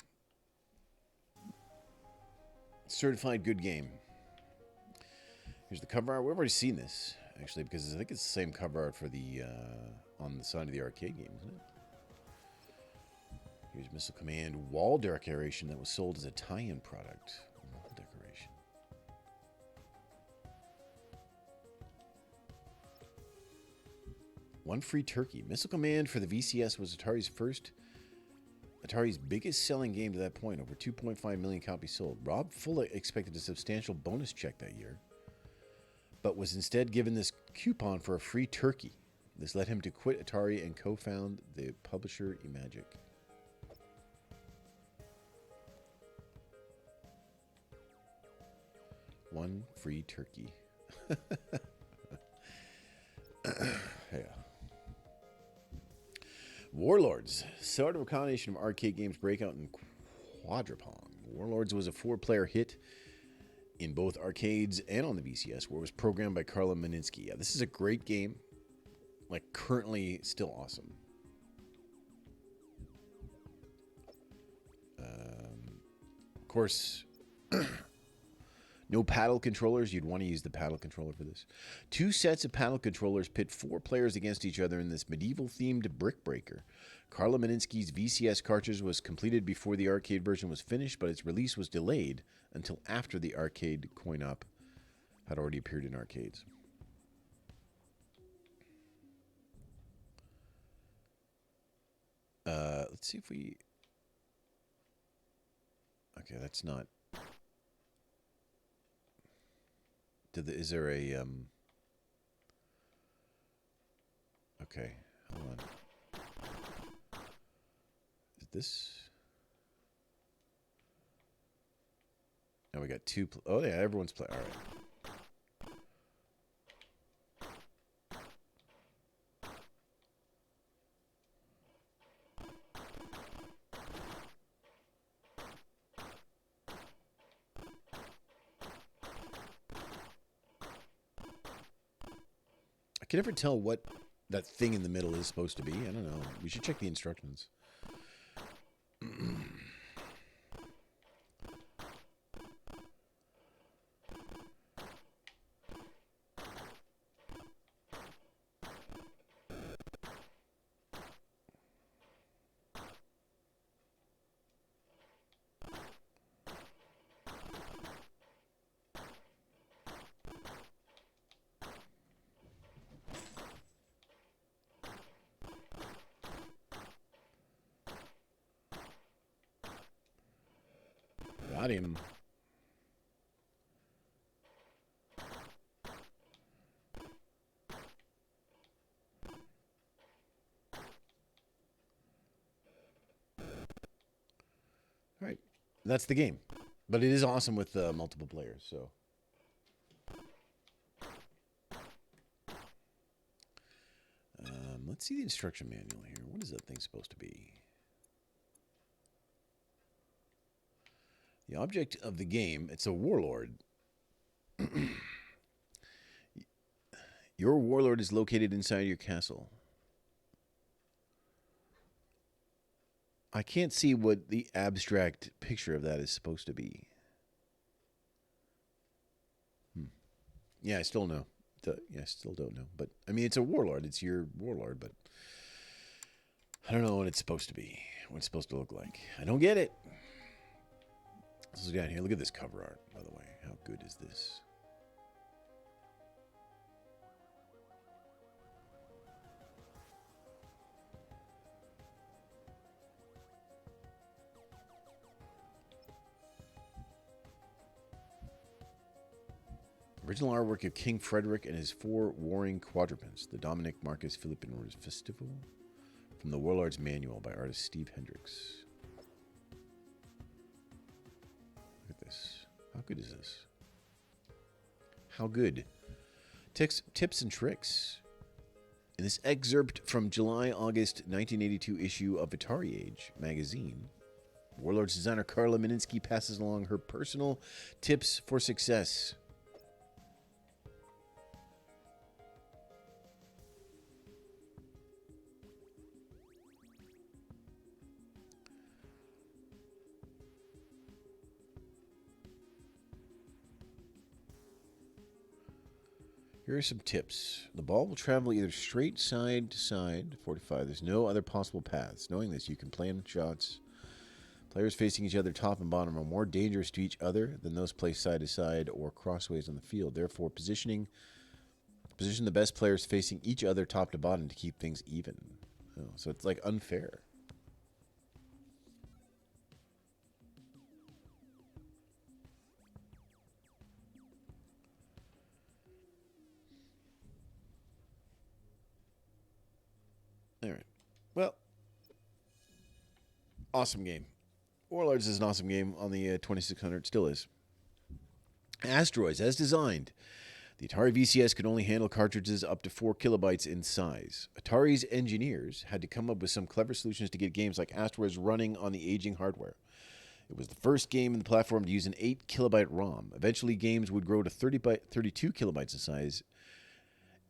Speaker 1: Certified good game. Here's the cover art. We've already seen this, actually, because I think it's the same cover art for the on the side of the arcade game, isn't it? Here's Missile Command wall decoration that was sold as a tie-in product. Wall decoration. One free turkey. Missile Command for the VCS was Atari's biggest selling game to that point, over 2.5 million copies sold. Rob Fuller expected a substantial bonus check that year, but was instead given this coupon for a free turkey. This led him to quit Atari and co-found the publisher Imagic. One free turkey. Yeah. Warlords. Sort of a combination of arcade games breakout and Quadrupong. Warlords was a 4-player hit in both arcades and on the VCS, where it was programmed by Carla Meninsky. Yeah, this is a great game. Like, currently still awesome. Of course, No paddle controllers. You'd want to use the paddle controller for this. 2 sets of paddle controllers pit 4 players against each other in this medieval-themed brick breaker. Carla Meninsky's VCS cartridge was completed before the arcade version was finished, but its release was delayed until after the arcade coin-op had already appeared in arcades. Let's see if we... Okay, that's not... Is there a... Okay, hold on. Is this... Now we got 2... Oh, yeah, everyone's playing. All right. I can never tell what that thing in the middle is supposed to be. I don't know. We should check the instructions. Got him. All right. That's the game. But it is awesome with multiple players, so. Let's see the instruction manual here. What is that thing supposed to be? The object of the game, it's a warlord. Your warlord is located inside your castle. I can't see what the abstract picture of that is supposed to be. Yeah, I still know. Yeah, I still don't know. But, I mean, it's a warlord. It's your warlord, but I don't know what it's supposed to be. What it's supposed to look like. I don't get it. Let's look down here. Look at this cover art, by the way. How good is this? Original artwork of King Frederick and his 4 warring quadrupeds. The Dominic Marcus Philippine Festival. From the Warlord's Manual by artist Steve Hendricks. Look at this. How good is this? How good? Tips and tricks. In this excerpt from July-August 1982 issue of Atari Age magazine, Warlord's designer Carla Meninsky passes along her personal tips for success. Here are some tips. The ball will travel either straight side to side, 45. There's no other possible paths. Knowing this, you can plan shots. Players facing each other top and bottom are more dangerous to each other than those placed side to side or crossways on the field. Therefore, position the best players facing each other top to bottom to keep things even. Oh, so it's like unfair. All right. Well, awesome game. Warlords is an awesome game on the 2600. Still is. Asteroids, as designed. The Atari VCS could only handle cartridges up to 4 kilobytes in size. Atari's engineers had to come up with some clever solutions to get games like Asteroids running on the aging hardware. It was the first game in the platform to use an 8 kilobyte ROM. Eventually, games would grow to 32 kilobytes in size.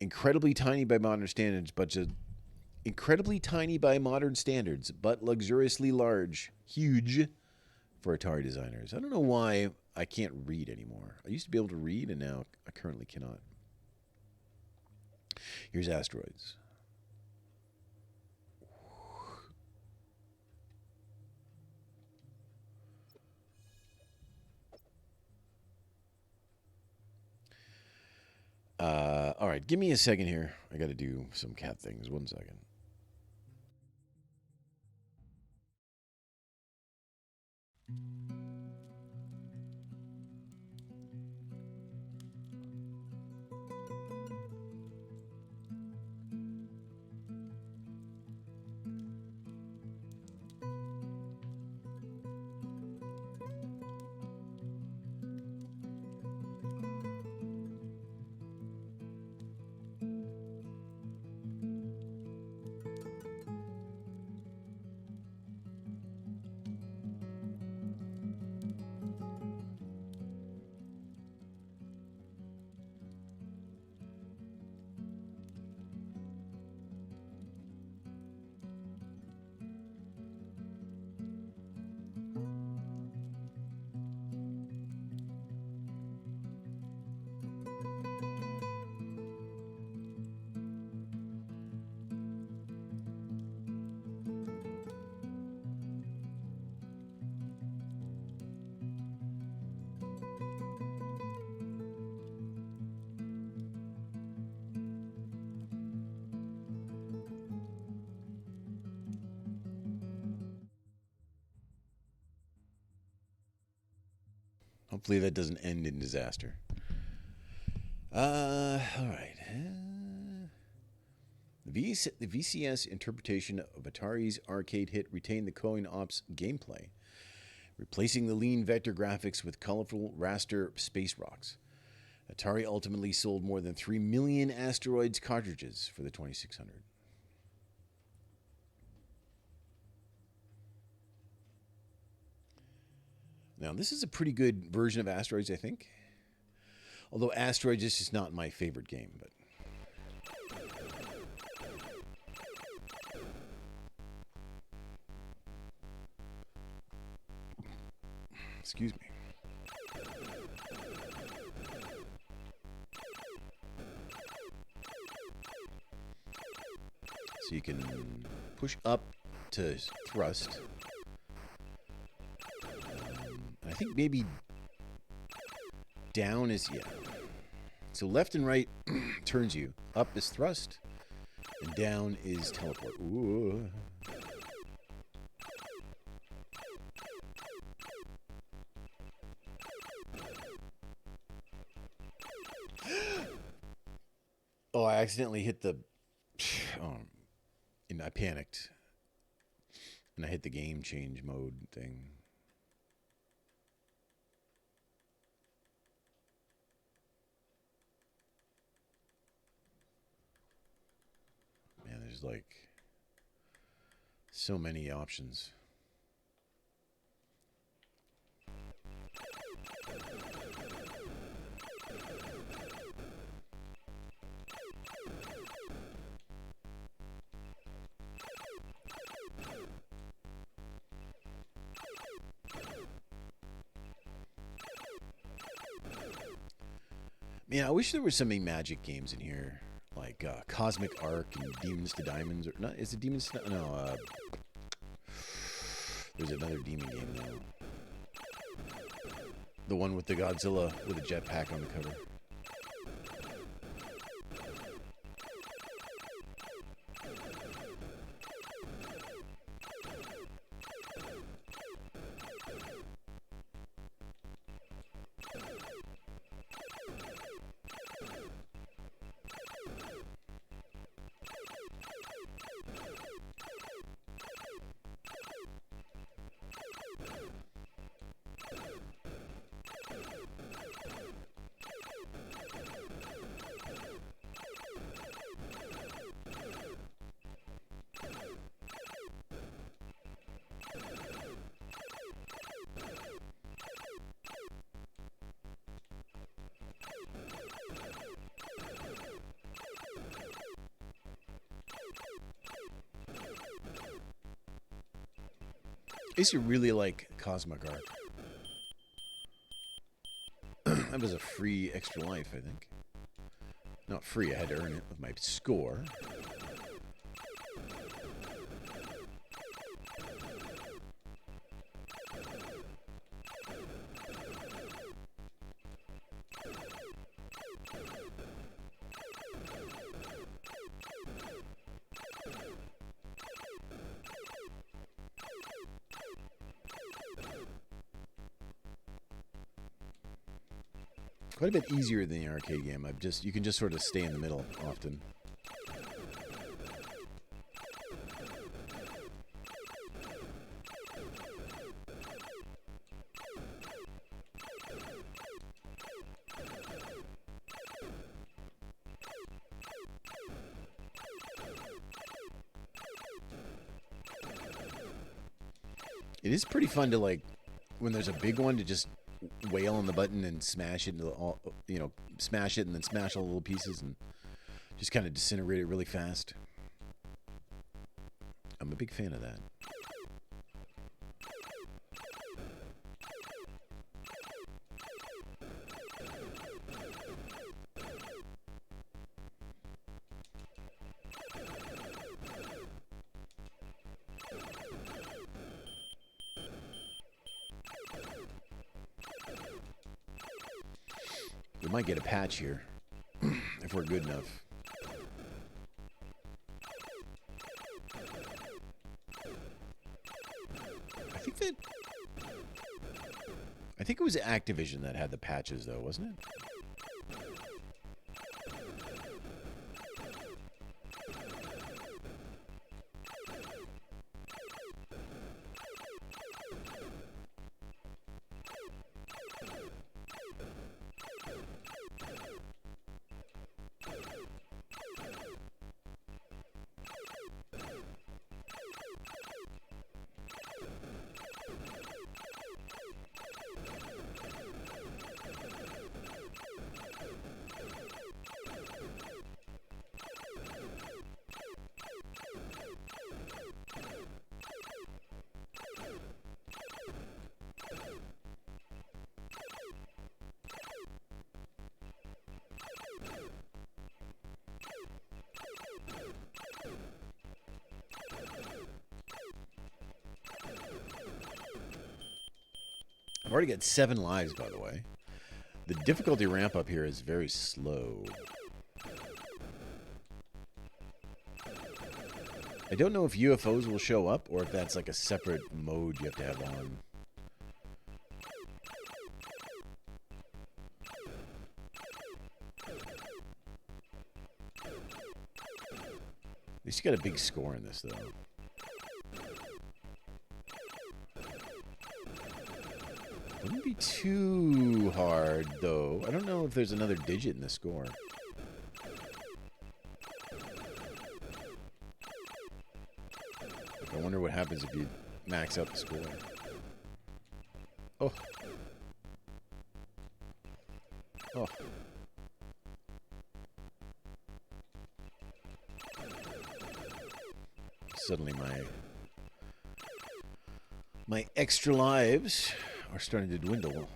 Speaker 1: Incredibly tiny by modern standards, but luxuriously large. Huge for Atari designers. I don't know why I can't read anymore. I used to be able to read, and now I currently cannot. Here's Asteroids. All right, give me a second here. I got to do some cat things. 1 second. Hopefully that doesn't end in disaster. All right. The VCS interpretation of Atari's arcade hit retained the coin ops gameplay, replacing the lean vector graphics with colorful raster space rocks. Atari ultimately sold more than 3 million Asteroids cartridges for the 2600. Now, this is a pretty good version of Asteroids, I think. Although Asteroids is just not my favorite game, but... Excuse me. So you can push up to thrust. I think maybe down is, yeah. So left and right turns you. Up is thrust, and down is teleport. Ooh. Oh, I accidentally hit the... and I panicked. And I hit the game change mode thing. Man, there's like so many options. Man, I wish there were some Magic games in here, like Cosmic Arc and Demons to Diamonds, or not? Is it Demons to no? There's another demon game now. The one with the Godzilla with a jetpack on the cover. used to really like Cosmic Arc. That was a free extra life, I think. Not free, I had to earn it with my score. Quite a bit easier than the arcade game. You can just sort of stay in the middle often. It is pretty fun to, like, when there's a big one, to just wail on the button and smash it into all, you know, smash it and then smash all the little pieces and just kind of disintegrate it really fast. I'm a big fan of that. We might get a patch here, if we're good enough. I think it was Activision that had the patches, though, wasn't it? I've already got 7 lives, by the way. The difficulty ramp up here is very slow. I don't know if UFOs will show up or if that's like a separate mode you have to have on. At least you got a big score in this, though. Wouldn't be too hard, though. I don't know if there's another digit in the score. I wonder what happens if you max out the score. Oh. Oh. Suddenly my extra lives are starting to dwindle.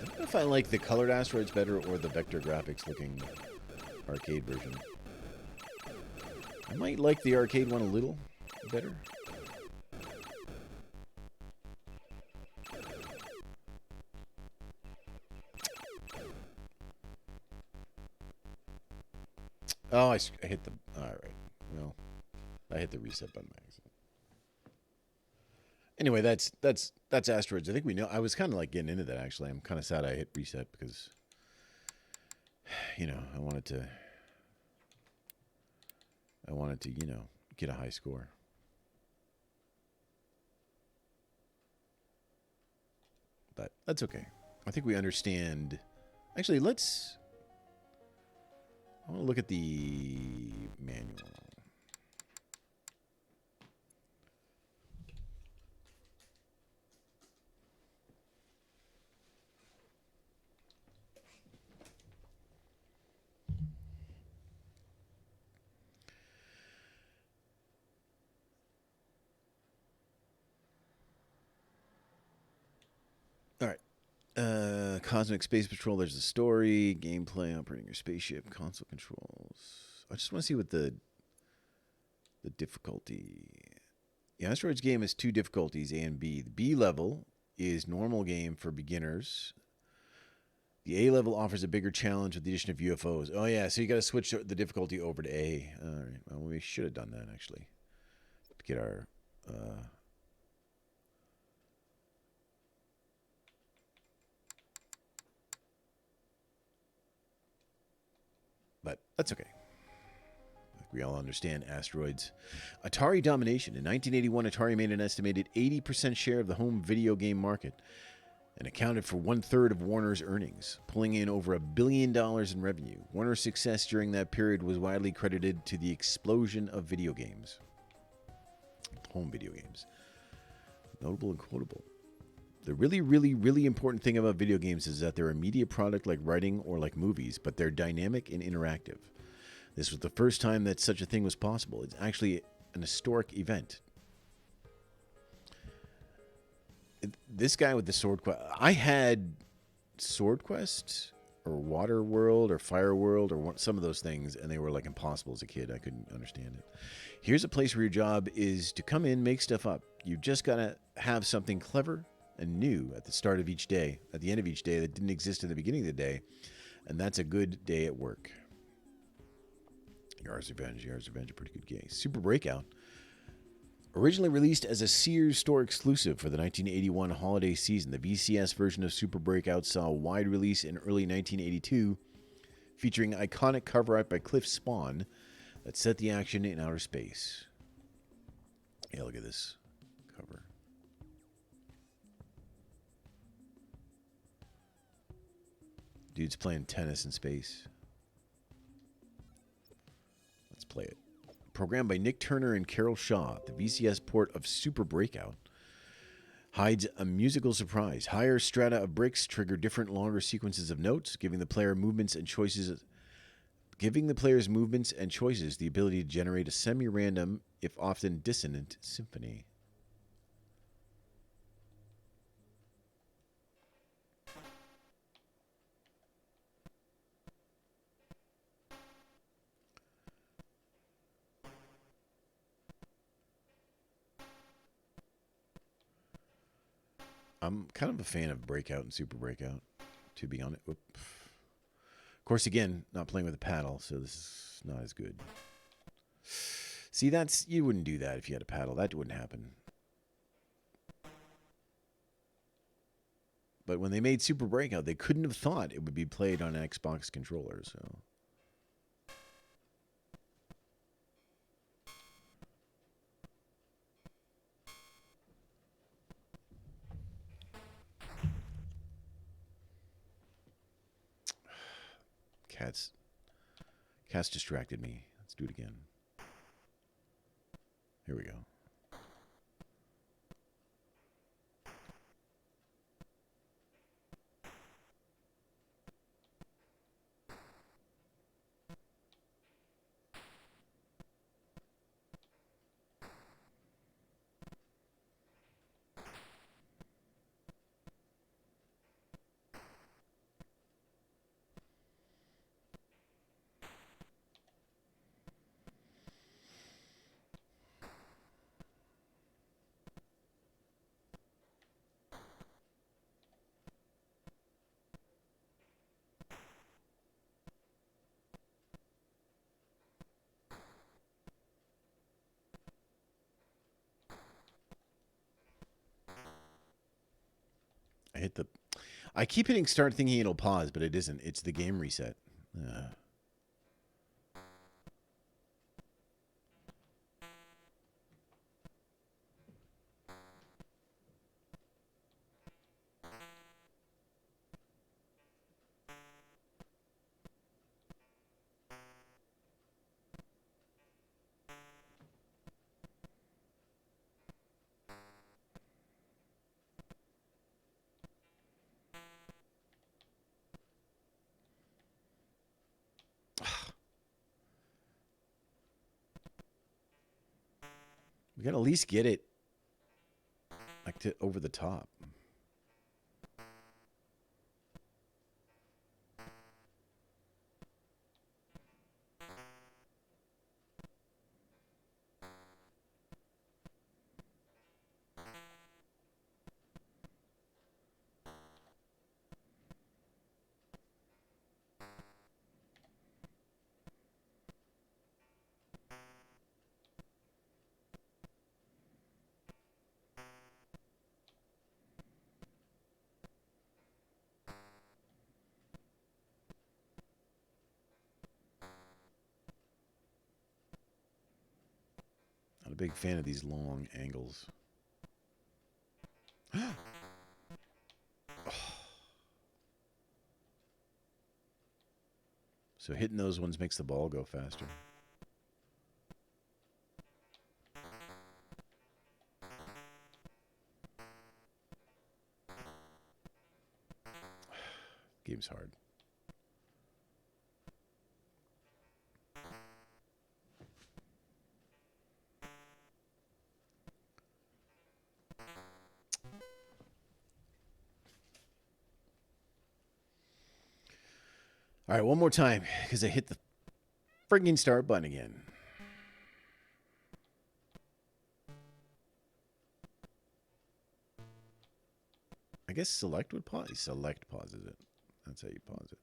Speaker 1: I don't know if I like the colored asteroids better or the vector graphics looking arcade version. I might like the arcade one a little better. Oh, I hit the... Alright. Well, I hit the reset button by accident. Anyway, that's asteroids. I think we know. I was kind of like getting into that, actually. I'm kind of sad I hit reset because, you know, I wanted to I wanted to, get a high score. But that's okay. I think we understand. Actually, I want to look at the manual. All right. Cosmic Space Patrol, there's the story, gameplay, operating your spaceship, console controls. I just want to see what the difficulty. The Asteroids game has 2 difficulties, A and B. The B level is normal game for beginners. The A level offers a bigger challenge with the addition of UFOs. Oh, yeah, so you got to switch the difficulty over to A. All right, well, we should have done that, actually, to get our... But that's okay. We all understand asteroids. Atari domination. In 1981, Atari made an estimated 80% share of the home video game market and accounted for 1/3 of Warner's earnings, pulling in over $1 billion in revenue. Warner's success during that period was widely credited to the explosion of video games. Home video games. Notable and quotable. The really, really, really important thing about video games is that they're a media product like writing or like movies, but they're dynamic and interactive. This was the first time that such a thing was possible. It's actually an historic event. This guy with the Sword Quest... I had Sword Quest or Water World or Fire World or some of those things, and they were like impossible as a kid. I couldn't understand it. Here's a place where your job is to come in, make stuff up. You've just got to have something clever and new at the start of each day, at the end of each day that didn't exist in the beginning of the day, and that's a good day at work. Yar's Revenge, a pretty good game. Super Breakout, originally released as a Sears store exclusive for the 1981 holiday season, the VCS version of Super Breakout saw a wide release in early 1982, featuring iconic cover art by Cliff Spawn that set the action in outer space. Yeah, look at this cover. Dude's playing tennis in space. Let's play it. Programmed by Nick Turner and Carol Shaw, the VCS port of Super Breakout hides a musical surprise. Higher strata of bricks trigger different longer sequences of notes, giving the player's movements and choices the ability to generate a semi-random, if often dissonant, symphony. I'm kind of a fan of Breakout and Super Breakout, to be honest. Of course, again, not playing with a paddle, so this is not as good. See, you wouldn't do that if you had a paddle. That wouldn't happen. But when they made Super Breakout, they couldn't have thought it would be played on an Xbox controller, so... Cat's distracted me. Let's do it again. Here we go. I keep hitting start thinking it'll pause, but it isn't. It's the game reset. We gotta at least get it like to over the top. Not a big fan of these long angles. So hitting those ones makes the ball go faster. Game's hard. All right, one more time, because I hit the friggin' start button again. I guess select would pause. Select pauses it. That's how you pause it.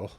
Speaker 1: Oh.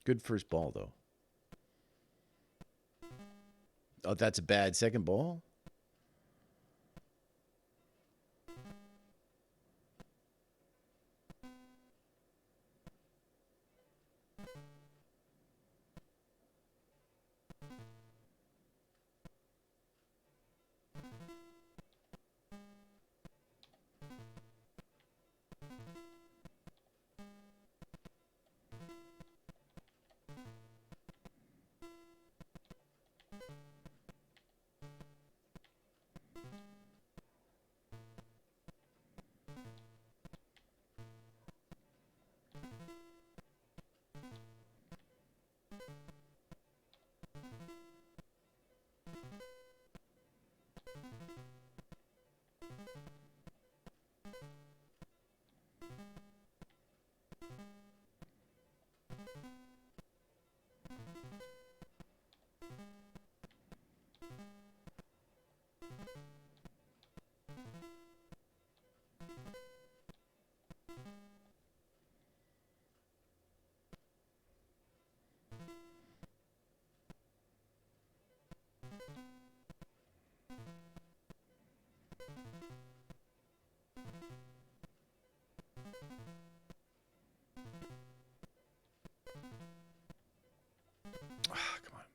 Speaker 1: Good first ball, though. Oh, that's a bad second ball? Come on.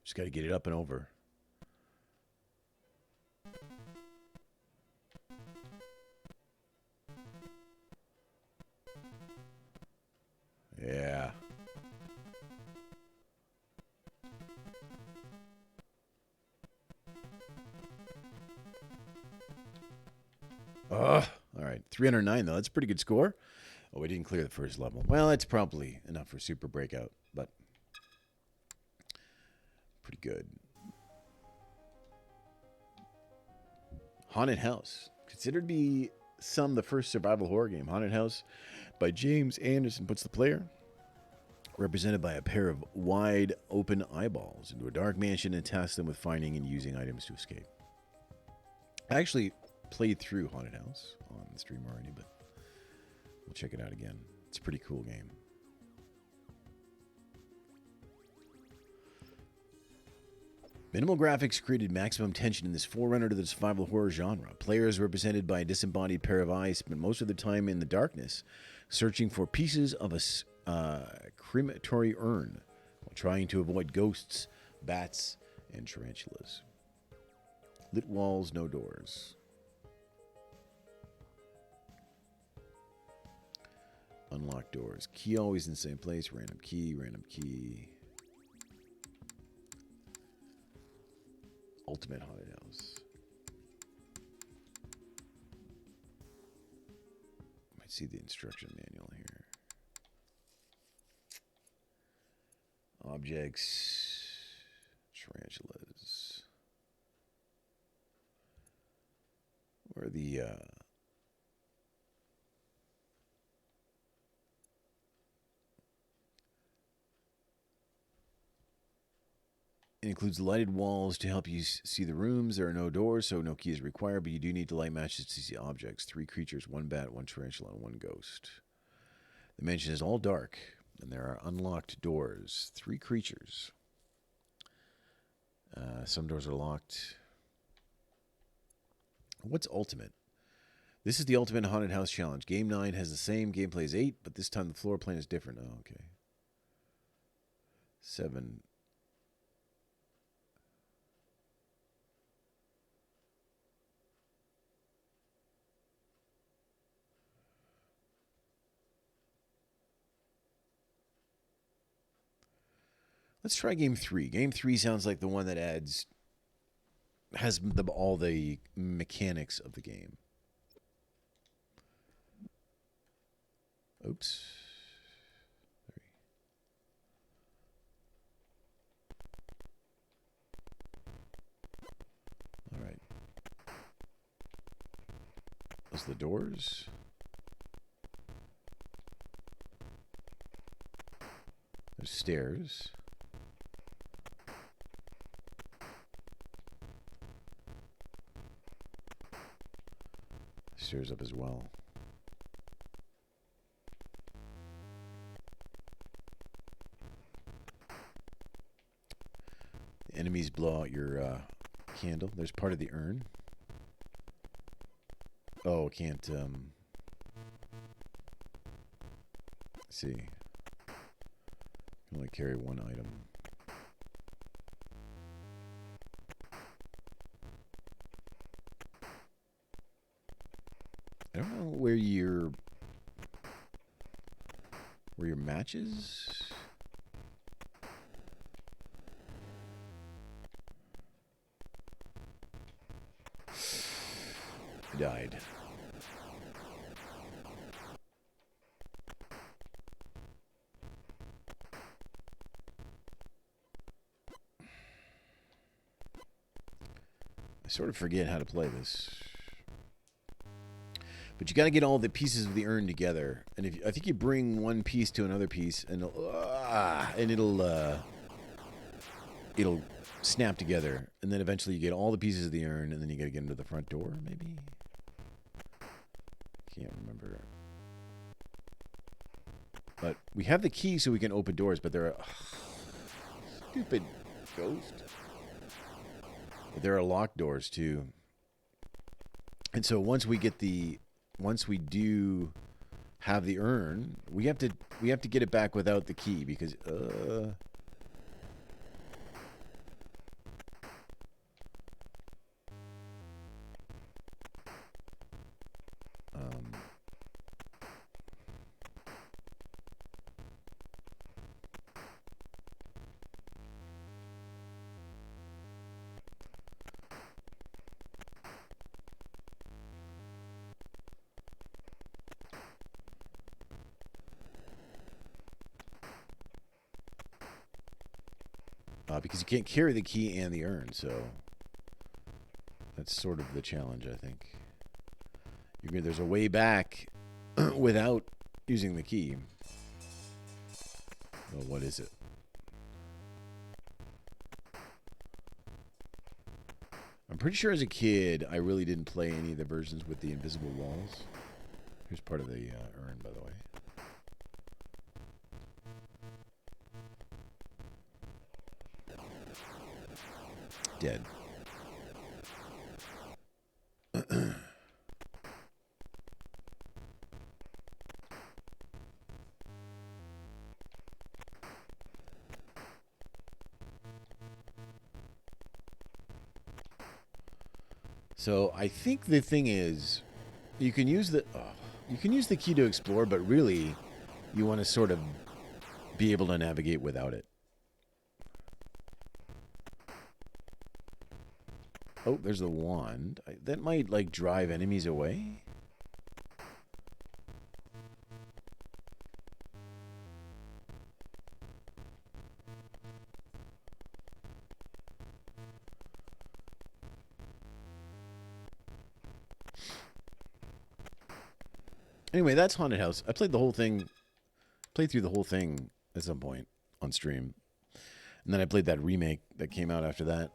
Speaker 1: Just got to get it up and over. Yeah. All right. 309, though. That's a pretty good score. Oh, we didn't clear the first level. Well, it's probably enough for Super Breakout, but pretty good. Haunted House. Considered to be the first survival horror game. Haunted House by James Anderson puts the player represented by a pair of wide open eyeballs, into a dark mansion and task them with finding and using items to escape. I actually played through Haunted House on the stream already, but we'll check it out again. It's a pretty cool game. Minimal graphics created maximum tension in this forerunner to the survival horror genre. Players, represented by a disembodied pair of eyes, spend most of their time in the darkness, searching for pieces of a crematory urn, while trying to avoid ghosts, bats, and tarantulas. Lit walls, no doors. Unlocked doors. Key always in the same place. Random key, random key. Ultimate Haunted House. Might see the instruction manual here. Objects. Tarantulas. Where are the It includes lighted walls to help you see the rooms. There are no doors, so no key is required, but you do need to light matches to see objects. 3 creatures, 1 bat, 1 tarantula, and 1 ghost. The mansion is all dark, and there are unlocked doors. 3 creatures. Some doors are locked. What's ultimate? This is the Ultimate Haunted House Challenge. Game 9 has the same gameplay as 8, but this time the floor plan is different. Oh, okay. 7. Let's try game 3. Game 3 sounds like the one that has all the mechanics of the game. Oops. 3. All right. Those are the doors. There's stairs. Stairs up as well. Enemies blow out your candle. There's part of the urn. Oh, can't see. Can only carry 1 item. I don't know where your matches. Died. I sort of forget how to play this. But you got to get all the pieces of the urn together, and I think you bring one piece to another piece, and it'll snap together, and then eventually you get all the pieces of the urn, and then you got to get into the front door, maybe. Can't remember. But we have the key so we can open doors, but there are stupid ghost. But there are locked doors too, and so once we do have the urn, we have to get it back without the key because because you can't carry the key and the urn, so that's sort of the challenge, I think. There's a way back without using the key. Well, what is it? I'm pretty sure as a kid, I really didn't play any of the versions with the invisible walls. Here's part of the urn, by the way. Dead. So I think the thing is, you can use the key to explore, but really, you want to sort of be able to navigate without it. Oh, there's the wand. That might like drive enemies away. Anyway, that's Haunted House. I played the whole thing, played through the whole thing at some point on stream. And then I played that remake that came out after that.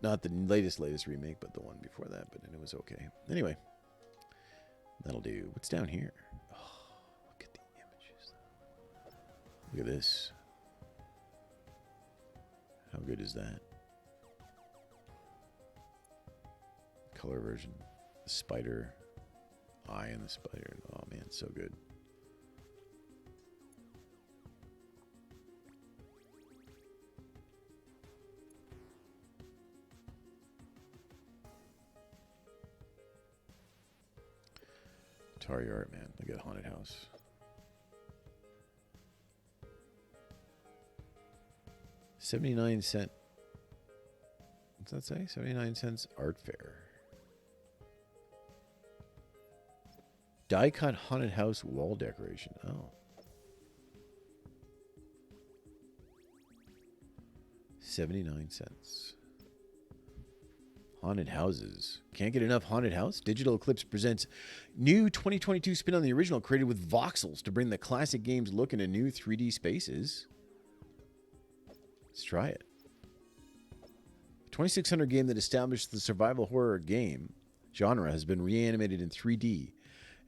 Speaker 1: Not the latest remake, but the one before that. But it was okay. Anyway, that'll do. What's down here? Oh, look at the images. Look at this. How good is that? Color version. The spider. Eye and the spider. Oh man, so good. Atari art, man. Look at Haunted House. $0.79. What's that say? 79 cents art fair. Die cut Haunted House wall decoration. Oh. 79 cents. Haunted houses. Can't get enough Haunted House? Digital Eclipse presents new 2022 spin on the original created with voxels to bring the classic game's look into new 3D spaces. Let's try it. The 2600 game that established the survival horror game genre has been reanimated in 3D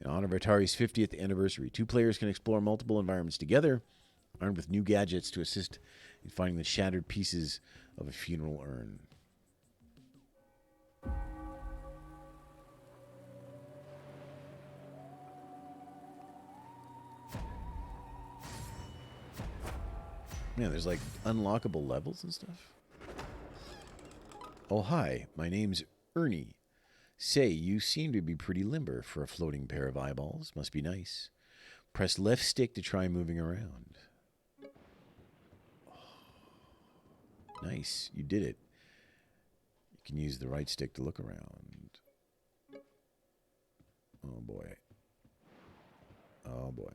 Speaker 1: in honor of Atari's 50th anniversary. Two players can explore multiple environments together, armed with new gadgets to assist in finding the shattered pieces of a funeral urn. Man, there's like unlockable levels and stuff. Oh, hi. My name's Ernie. Say, you seem to be pretty limber for a floating pair of eyeballs. Must be nice. Press left stick to try moving around. Oh, nice. You did it. You can use the right stick to look around. Oh, boy. Oh, boy.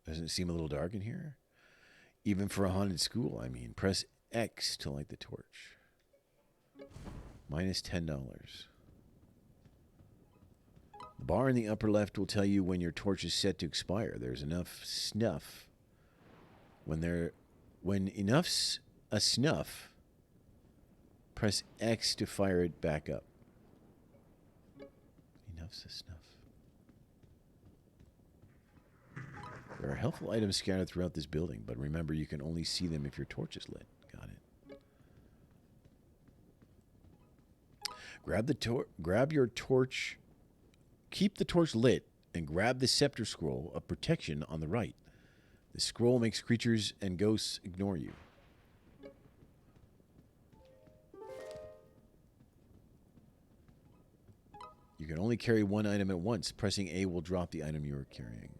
Speaker 1: Doesn't it seem a little dark in here? Even for a haunted school, I mean. Press X to light the torch. Minus $10. The bar in the upper left will tell you when your torch is set to expire. There's enough snuff. When enough's a snuff, press X to fire it back up. Enough's a snuff. There are helpful items scattered throughout this building, but remember you can only see them if your torch is lit. Got it. Grab your torch. Keep the torch lit and grab the scepter scroll of protection on the right. The scroll makes creatures and ghosts ignore you. You can only carry one item at once. Pressing A will drop the item you are carrying.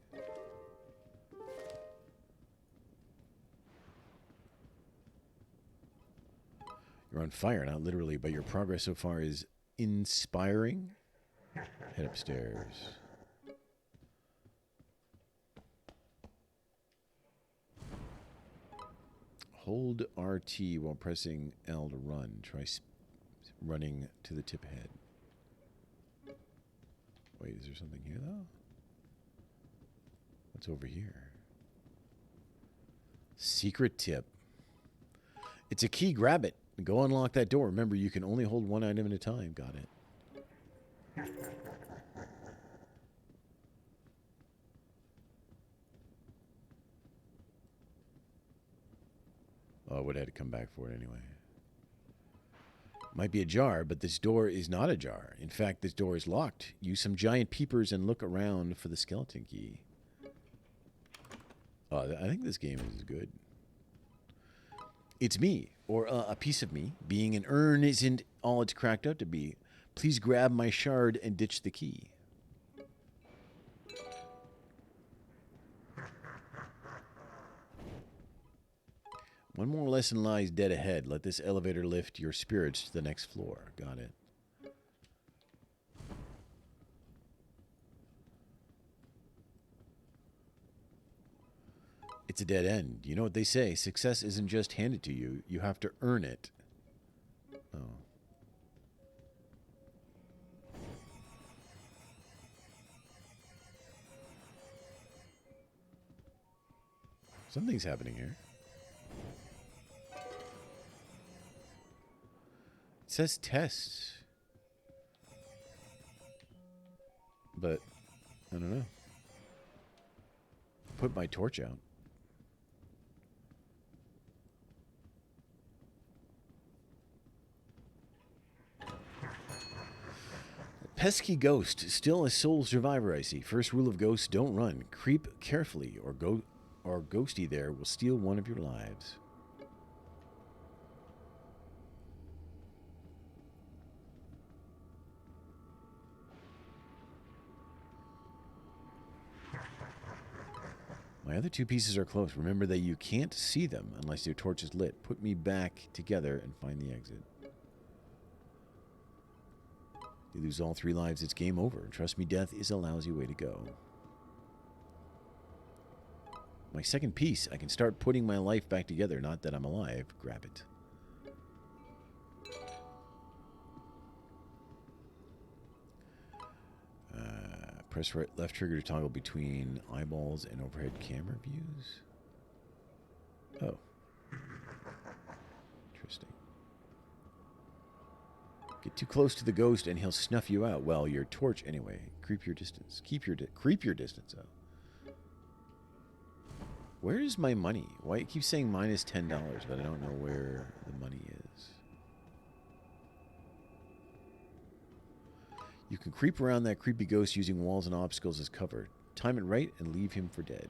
Speaker 1: You're on fire, not literally, but your progress so far is inspiring. Head upstairs. Hold RT while pressing L to run. Try running to the tip head. Wait, is there something here, though? What's over here? Secret tip. It's a key. Grab it. Go unlock that door. Remember, you can only hold one item at a time. Got it. Oh, I would have had to come back for it anyway. Might be a jar, but this door is not a jar. In fact, this door is locked. Use some giant peepers and look around for the skeleton key. Oh, I think this game is good. It's me, or a piece of me. Being an urn isn't all it's cracked up to be. Please grab my shard and ditch the key. One more lesson lies dead ahead. Let this elevator lift your spirits to the next floor. Got it. It's a dead end. You know what they say. Success isn't just handed to you. You have to earn it. Oh. Something's happening here. It says tests. But, I don't know. Put my torch out. Pesky ghost, still a sole survivor, I see. First rule of ghosts, don't run. Creep carefully, or ghosty there will steal one of your lives. My other two pieces are close. Remember that you can't see them unless your torch is lit. Put me back together and find the exit. You lose all 3 lives, it's game over. Trust me, death is a lousy way to go. My second piece, I can start putting my life back together. Not that I'm alive. Grab it. Press left trigger to toggle between eyeballs and overhead camera views. Oh. Interesting. Get too close to the ghost and he'll snuff you out. Well, your torch anyway. Creep your distance. Creep your distance out. Where is my money? Why it keeps saying minus $10, but I don't know where the money is. You can creep around that creepy ghost using walls and obstacles as cover. Time it right and leave him for dead.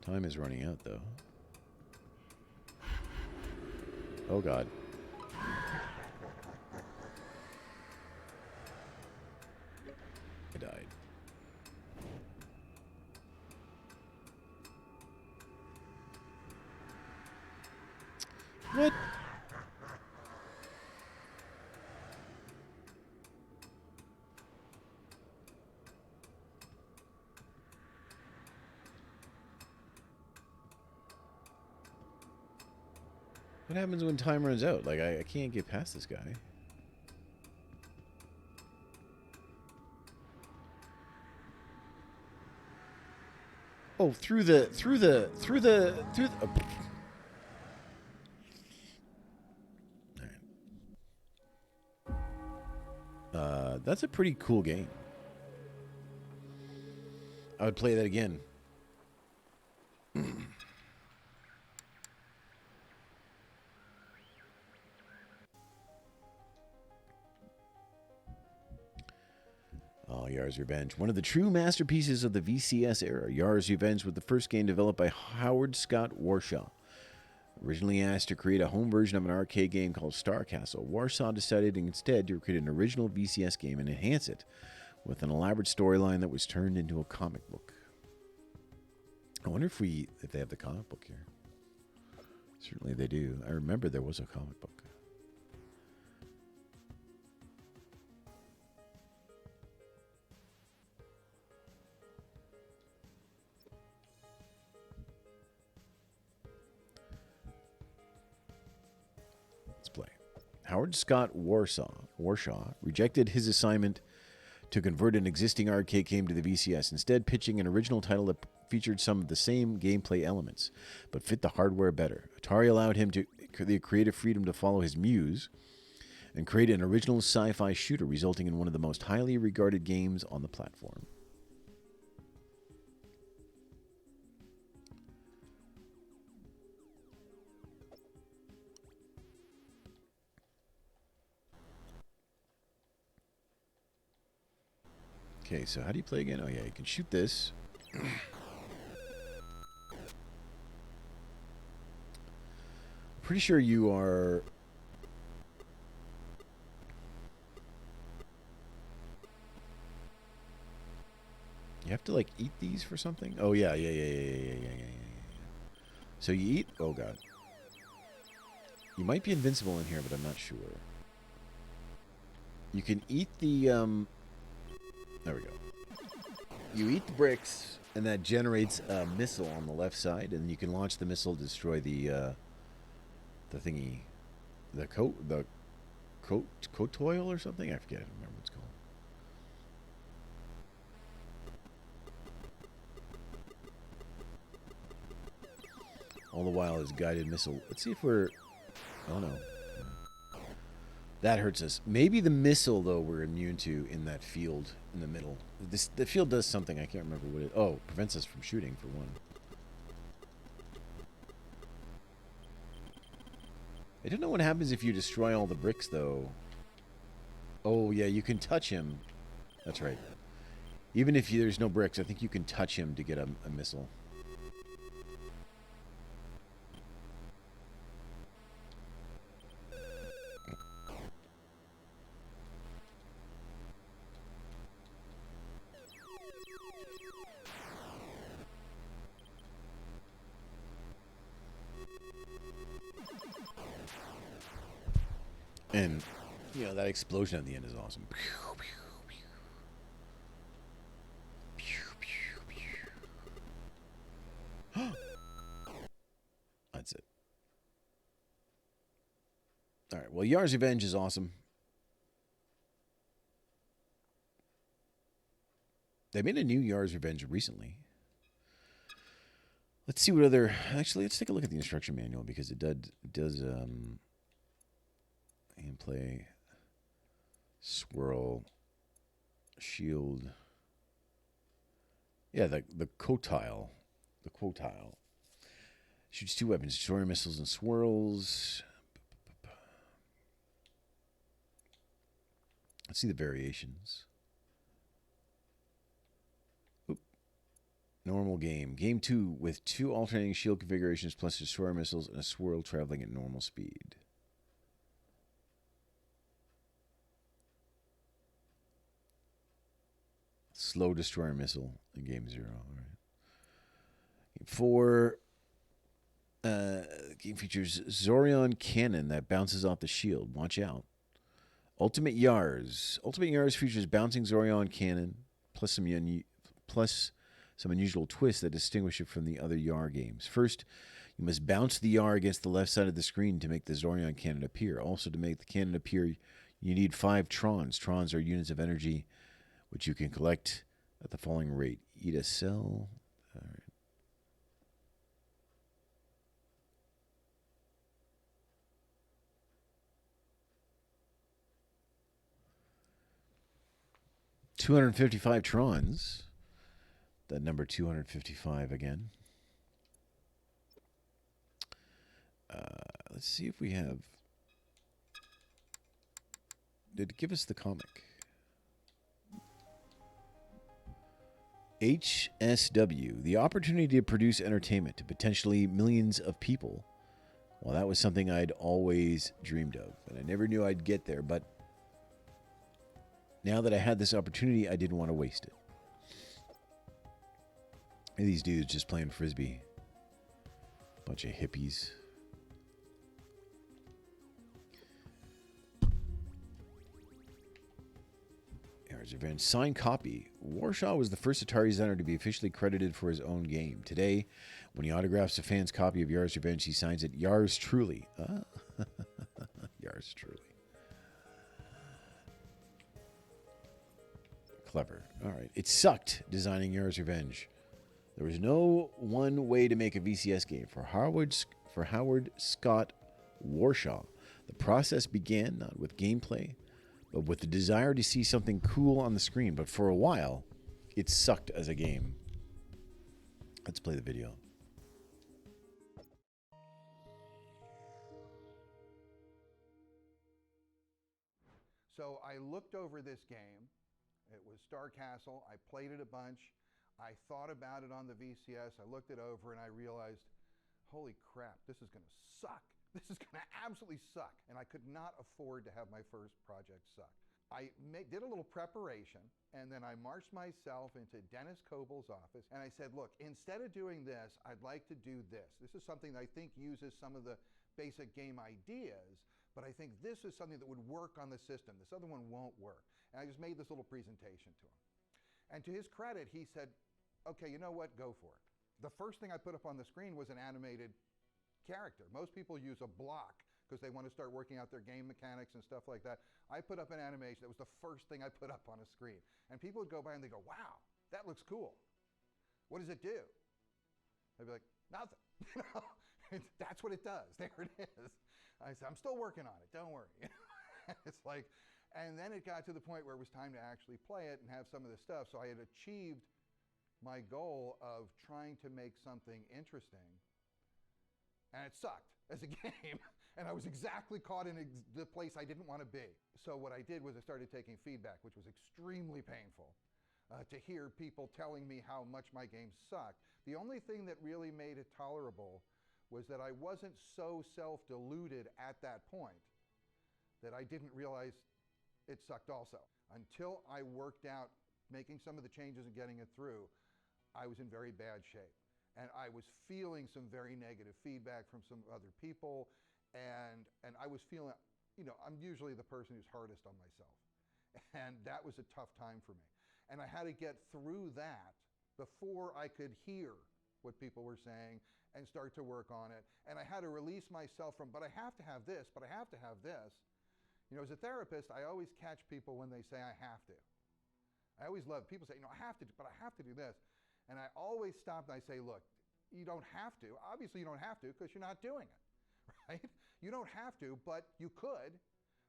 Speaker 1: Time is running out, though. Oh, God. I died. What? What happens when time runs out? Like, I can't get past this guy. Oh, through the... oh. Alright. That's a pretty cool game. I would play that again. Oh, Yar's Revenge. One of the true masterpieces of the VCS era. Yar's Revenge was the first game developed by Howard Scott Warshaw. Originally asked to create a home version of an arcade game called Star Castle, Warshaw decided instead to create an original VCS game and enhance it with an elaborate storyline that was turned into a comic book. I wonder if they have the comic book here. Certainly they do. I remember there was a comic book. Howard Scott Warshaw rejected his assignment to convert an existing arcade game to the VCS, instead pitching an original title that featured some of the same gameplay elements, but fit the hardware better. Atari allowed him the creative freedom to follow his muse and create an original sci-fi shooter, resulting in one of the most highly regarded games on the platform. Okay, so how do you play again? Oh yeah, you can shoot this. Pretty sure you are... You have to, like, eat these for something? Oh, yeah. So you eat... Oh, God. You might be invincible in here, but I'm not sure. You can eat the, There we go. You eat the bricks, and that generates a missile on the left side, and you can launch the missile to destroy the thingy... The cotoil or something? I forget. I don't remember what it's called. All the while is guided missile. Let's see if we're... Oh, no. That hurts us. Maybe the missile, though, we're immune to in that field in the middle. The field does something. I can't remember what it... Oh, prevents us from shooting, for one. I don't know what happens if you destroy all the bricks, though. Oh, yeah, you can touch him. That's right. Even if there's no bricks, I think you can touch him to get a missile. And, you know, that explosion at the end is awesome. That's it. All right, well, Yar's Revenge is awesome. They made a new Yar's Revenge recently. Let's see what other... Actually, let's take a look at the instruction manual, because it does gameplay, swirl, shield. Yeah, the quotile. The quotile. Shoots two weapons, destroyer missiles and swirls. Let's see the variations. Oop. Normal game. Game 2 with 2 alternating shield configurations plus destroyer missiles and a swirl traveling at normal speed. Slow destroyer missile in game 0. All right. Game 4. Game features Zorion cannon that bounces off the shield. Watch out. Ultimate Yars. Ultimate Yars features bouncing Zorion cannon plus some unusual twists that distinguish it from the other Yar games. First, you must bounce the Yar against the left side of the screen to make the Zorion cannon appear. Also, to make the cannon appear, you need 5 Trons. Trons are units of energy which you can collect at the following rate. Eat a cell. All right. $255 Trons. That number 255 again. Let's see if we have... Did it give us the comic? HSW, the opportunity to produce entertainment to potentially millions of people. Well, that was something I'd always dreamed of, and I never knew I'd get there, but now that I had this opportunity, I didn't want to waste it. These dudes just playing Frisbee. Bunch of hippies. Yar's Revenge. Signed copy. Warshaw was the first Atari designer to be officially credited for his own game. Today, when he autographs a fan's copy of Yar's Revenge, he signs it Yar's Truly. Yar's Truly. clever. All right. It sucked designing Yara's Revenge. There was no one way to make a VCS game. For Howard Scott Warshaw, the process began not with gameplay, but with the desire to see something cool on the screen. But for a while, it sucked as a game. Let's play the video.
Speaker 2: So I looked over this game. It was Star Castle. I played it a bunch. I thought about it on the VCS. I looked it over and I realized, holy crap, this is going to suck. This is going to absolutely suck. And I could not afford to have my first project suck. I did a little preparation, and then I marched myself into Dennis Kobel's office, and I said, look, instead of doing this, I'd like to do this. This is something that I think uses some of the basic game ideas, but I think this is something that would work on the system. This other one won't work. And I just made this little presentation to him. And to his credit, he said, okay, you know what, go for it. The first thing I put up on the screen was an animated character. Most people use a block because they want to start working out their game mechanics and stuff like that. I put up an animation. That was the first thing I put up on a screen. And people would go by and they go, wow, that looks cool. What does it do? I'd be like, nothing. That's what it does. There it is. I said, I'm still working on it. Don't worry. It's like, and then it got to the point where it was time to actually play it and have some of this stuff. So I had achieved my goal of trying to make something interesting. And it sucked as a game. And I was exactly caught in the place I didn't want to be. So what I did was I started taking feedback, which was extremely painful to hear people telling me how much my game sucked. The only thing that really made it tolerable was that I wasn't so self-deluded at that point that I didn't realize it sucked also. Until I worked out making some of the changes and getting it through, I was in very bad shape. And I was feeling some very negative feedback from some other people. And I was feeling, I'm usually the person who's hardest on myself. And that was a tough time for me. And I had to get through that before I could hear what people were saying and start to work on it. And I had to release myself from, but I have to have this, but I have to have this. As a therapist, I always catch people when they say I have to. I always love people say, I have to, but I have to do this. And I always stop and I say, look, you don't have to. Obviously you don't have to because you're not doing it, right? You don't have to, but you could,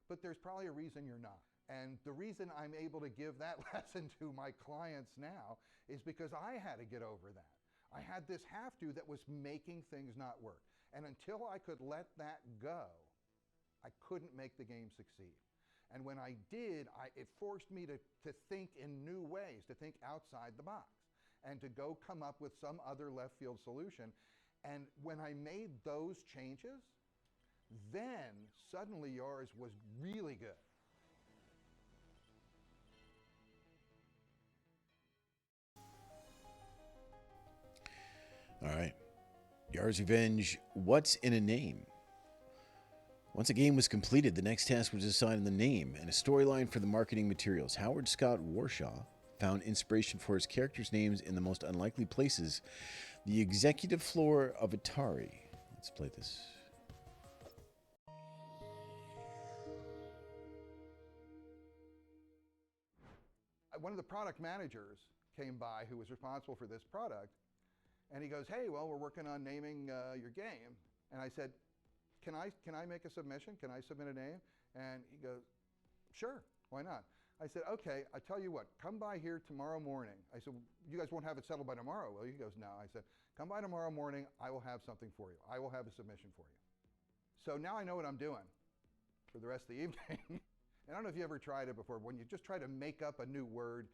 Speaker 2: but there's probably a reason you're not. And the reason I'm able to give that lesson to my clients now is because I had to get over that. I had this have to that was making things not work. And until I could let that go, I couldn't make the game succeed. And when I did, it forced me to think in new ways, to think outside the box, and to go come up with some other left field solution. And when I made those changes, then suddenly yours was really good.
Speaker 1: All right. Yara's Revenge, what's in a name? Once a game was completed, the next task was to assign the name and a storyline for the marketing materials. Howard Scott Warshaw found inspiration for his characters' names in the most unlikely places. The executive floor of Atari. Let's play this.
Speaker 2: One of the product managers came by who was responsible for this product, and he goes, hey, well, we're working on naming your game. And I said, can I make a submission? Can I submit a name? And he goes, sure, why not? I said, okay, I tell you what, come by here tomorrow morning. I said, you guys won't have it settled by tomorrow, will you? He goes, no. I said, come by tomorrow morning, I will have something for you. I will have a submission for you. So now I know what I'm doing for the rest of the evening. And I don't know if you ever tried it before. When you just try to make up a new word,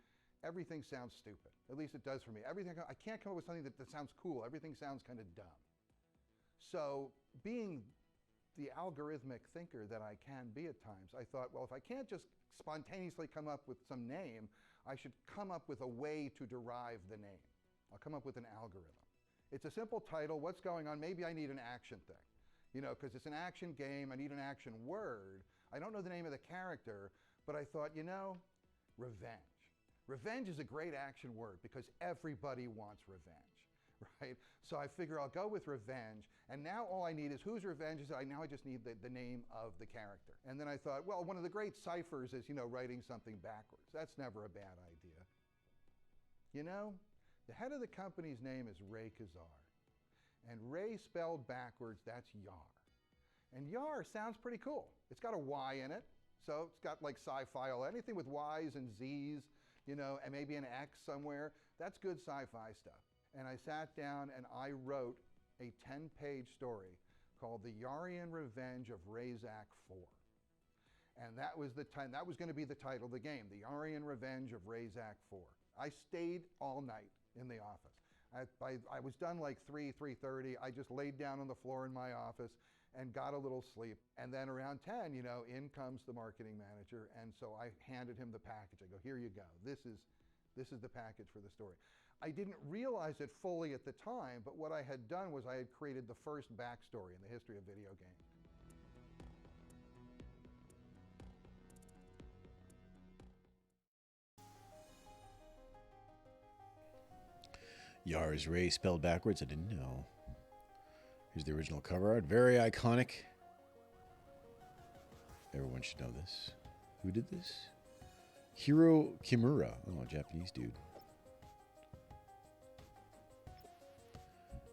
Speaker 2: everything sounds stupid. At least it does for me. I can't come up with something that sounds cool. Everything sounds kind of dumb. So being the algorithmic thinker that I can be at times, I thought, well, if I can't just spontaneously come up with some name, I should come up with a way to derive the name. I'll come up with an algorithm. It's a simple title. What's going on? Maybe I need an action thing. Because it's an action game, I need an action word. I don't know the name of the character, but I thought, revenge. Revenge is a great action word because everybody wants revenge, right? So I figure I'll go with revenge, and now all I need is whose revenge is it? Now I just need the name of the character. And then I thought, well, one of the great ciphers is, writing something backwards. That's never a bad idea. You know, the head of the company's name is Ray Kazar. And Ray spelled backwards, that's Yar. And Yar sounds pretty cool. It's got a Y in it, so it's got like sci-fi, anything with Y's and Z's, you know, and maybe an X somewhere. That's good sci-fi stuff. And I sat down and I wrote a 10-page story called The Yarian Revenge of Razak IV. And that was going to be the title of the game, The Yarian Revenge of Razak IV. I stayed all night in the office. I was done like 3:30. I just laid down on the floor in my office and got a little sleep. And then around 10, you know, in comes the marketing manager. And so I handed him the package. I go, here you go. This is the package for the story. I didn't realize it fully at the time, but what I had done was I had created the first backstory in the history of video games.
Speaker 1: Yar's Ray spelled backwards. I didn't know. Here's the original cover art. Very iconic. Everyone should know this. Who did this? Hiro Kimura. Oh, a Japanese dude.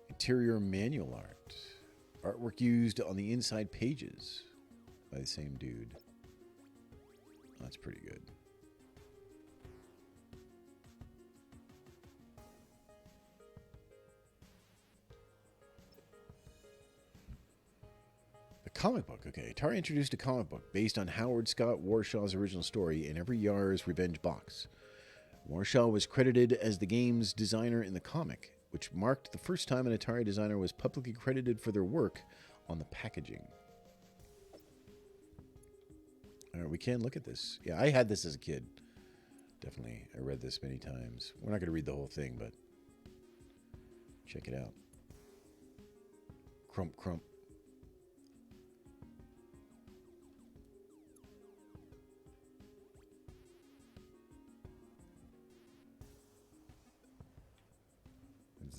Speaker 1: Interior manual art. Artwork used on the inside pages by the same dude. That's pretty good. Comic book, okay. Atari introduced a comic book based on Howard Scott Warshaw's original story in every Yar's Revenge box. Warshaw was credited as the game's designer in the comic, which marked the first time an Atari designer was publicly credited for their work on the packaging. All right, we can look at this. Yeah, I had this as a kid. Definitely. I read this many times. We're not going to read the whole thing, but check it out. Crump, crump.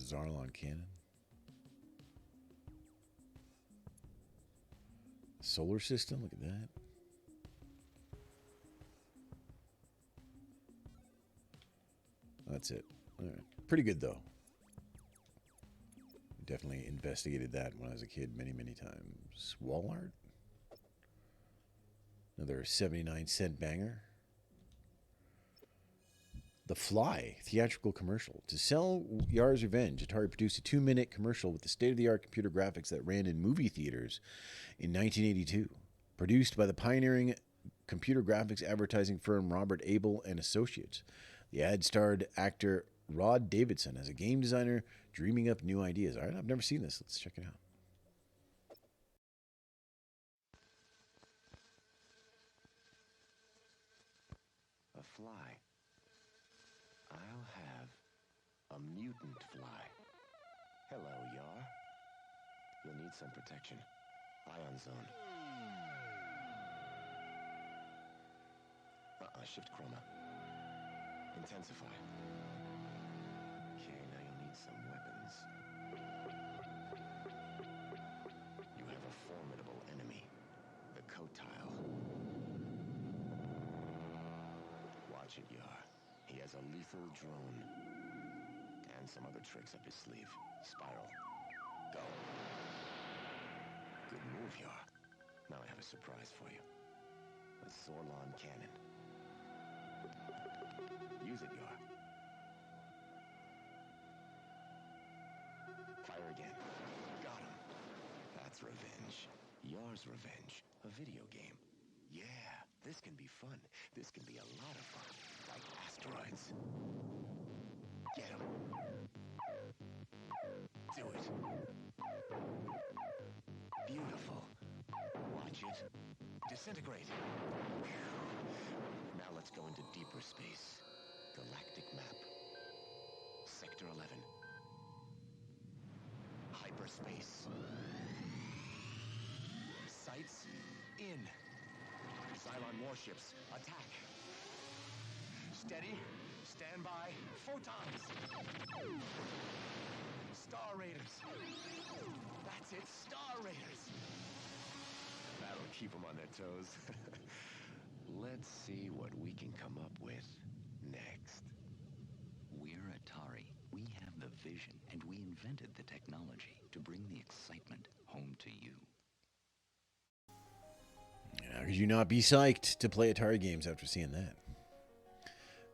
Speaker 1: Zarlon cannon. Solar system, look at that. That's it. All right. Pretty good, though. Definitely investigated that when I was a kid many, many times. Wall art. Another 79-cent banger. The Fly theatrical commercial. To sell Yar's Revenge, Atari produced a 2-minute commercial with the state-of-the-art computer graphics that ran in movie theaters in 1982. Produced by the pioneering computer graphics advertising firm Robert Abel and Associates. The ad starred actor Rod Davidson as a game designer dreaming up new ideas. All right, I've never seen this. Let's check it out.
Speaker 10: A fly. I'll have a mutant fly. Hello, Yar. You'll need some protection. Ion zone. Shift chroma. Intensify. Okay, now you'll need some weapons. You have a formidable enemy. The Kotile. Watch it, Yar. He has a lethal drone. And some other tricks up his sleeve. Spiral. Go. Good move, Yar. Now I have a surprise for you. A Zorlon cannon. Use it, Yar. Fire again. Got him. That's revenge. Yar's Revenge. A video game. Yeah, this can be fun. This can be a lot of fun. Like asteroids. Get him. Do it. Beautiful. Watch it. Disintegrate. Now let's go into deeper space. Galactic map. Sector 11. Hyperspace. Sights in. Cylon warships, attack. Steady, stand by, photons. Star Raiders. That's it, Star Raiders. That'll keep them on their toes. Let's see what we can come up with next.
Speaker 11: We're
Speaker 10: vision, and we invented the technology to bring the excitement home to you.
Speaker 1: How could you not be psyched to play Atari games after seeing that?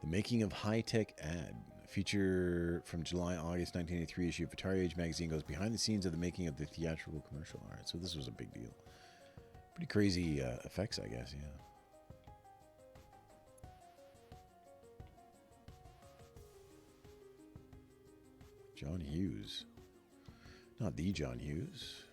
Speaker 1: The Making of High-Tech Ad. A feature from July-August 1983 issue of Atari Age magazine goes behind the scenes of the making of the theatrical commercial. All right, so this was a big deal. Pretty crazy effects, I guess, yeah. John Hughes. Not the John Hughes.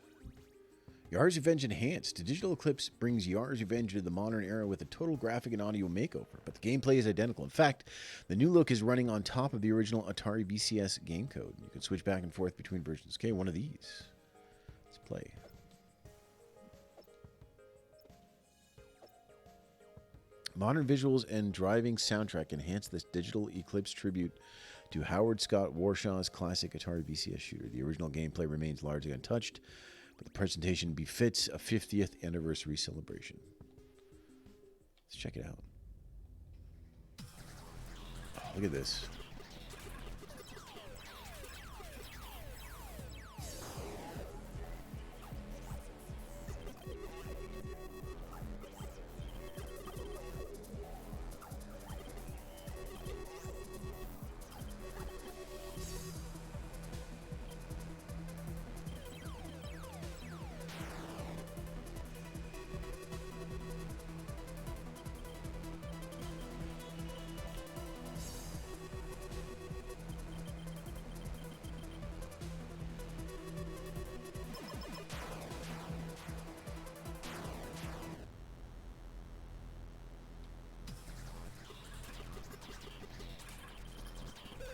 Speaker 1: Yar's Revenge Enhanced. Digital Eclipse brings Yar's Revenge into the modern era with a total graphic and audio makeover, but the gameplay is identical. In fact, the new look is running on top of the original Atari VCS game code. You can switch back and forth between versions. Okay, one of these. Let's play. Modern visuals and driving soundtrack enhance this digital Eclipse tribute to Howard Scott Warshaw's classic Atari VCS shooter. The original gameplay remains largely untouched, but the presentation befits a 50th anniversary celebration. Let's check it out. Oh, look at this.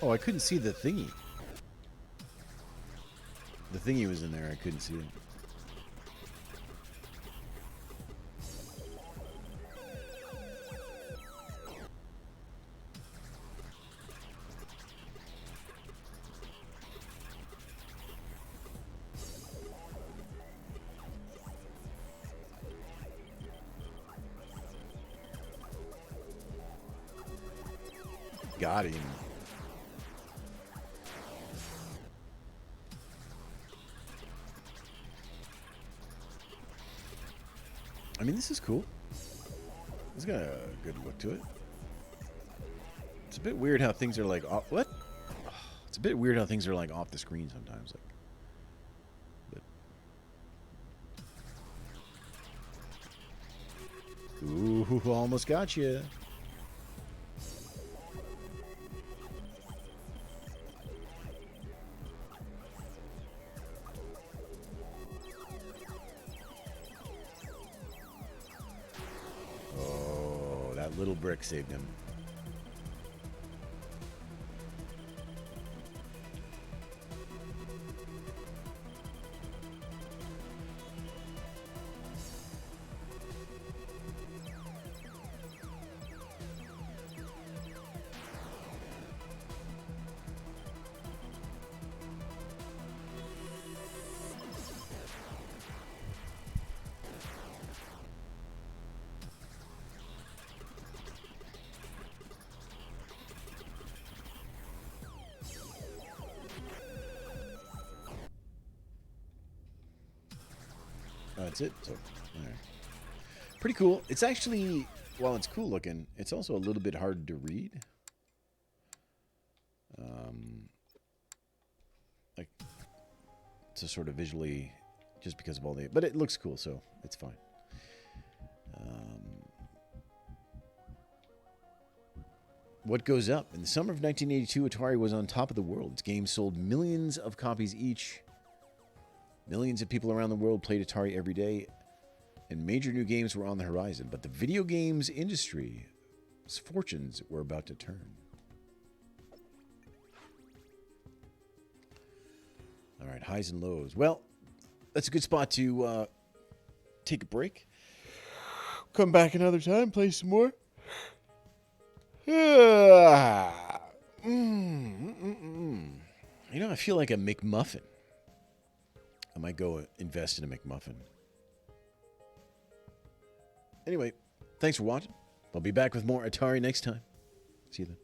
Speaker 1: Oh, I couldn't see the thingy. The thingy was in there. I couldn't see it. Got him. I mean, this is cool. It's got a good look to it. It's a bit weird how things are like off. What? It's a bit weird how things are like off the screen sometimes. Like, ooh, almost got you. Little brick saved him. That's it. So, all right. Pretty cool. It's actually, while it's cool looking, it's also a little bit hard to read. Like, to sort of visually, just because of all the, but it looks cool, so it's fine. What goes up? In the summer of 1982, Atari was on top of the world. Its games sold millions of copies each. Millions of people around the world played Atari every day, and major new games were on the horizon. But the video games industry's fortunes were about to turn. All right, highs and lows. Well, that's a good spot to take a break. Come back another time, play some more. You know, I feel like a McMuffin. I might go invest in a McMuffin. Anyway, thanks for watching. I'll be back with more Atari next time. See you then.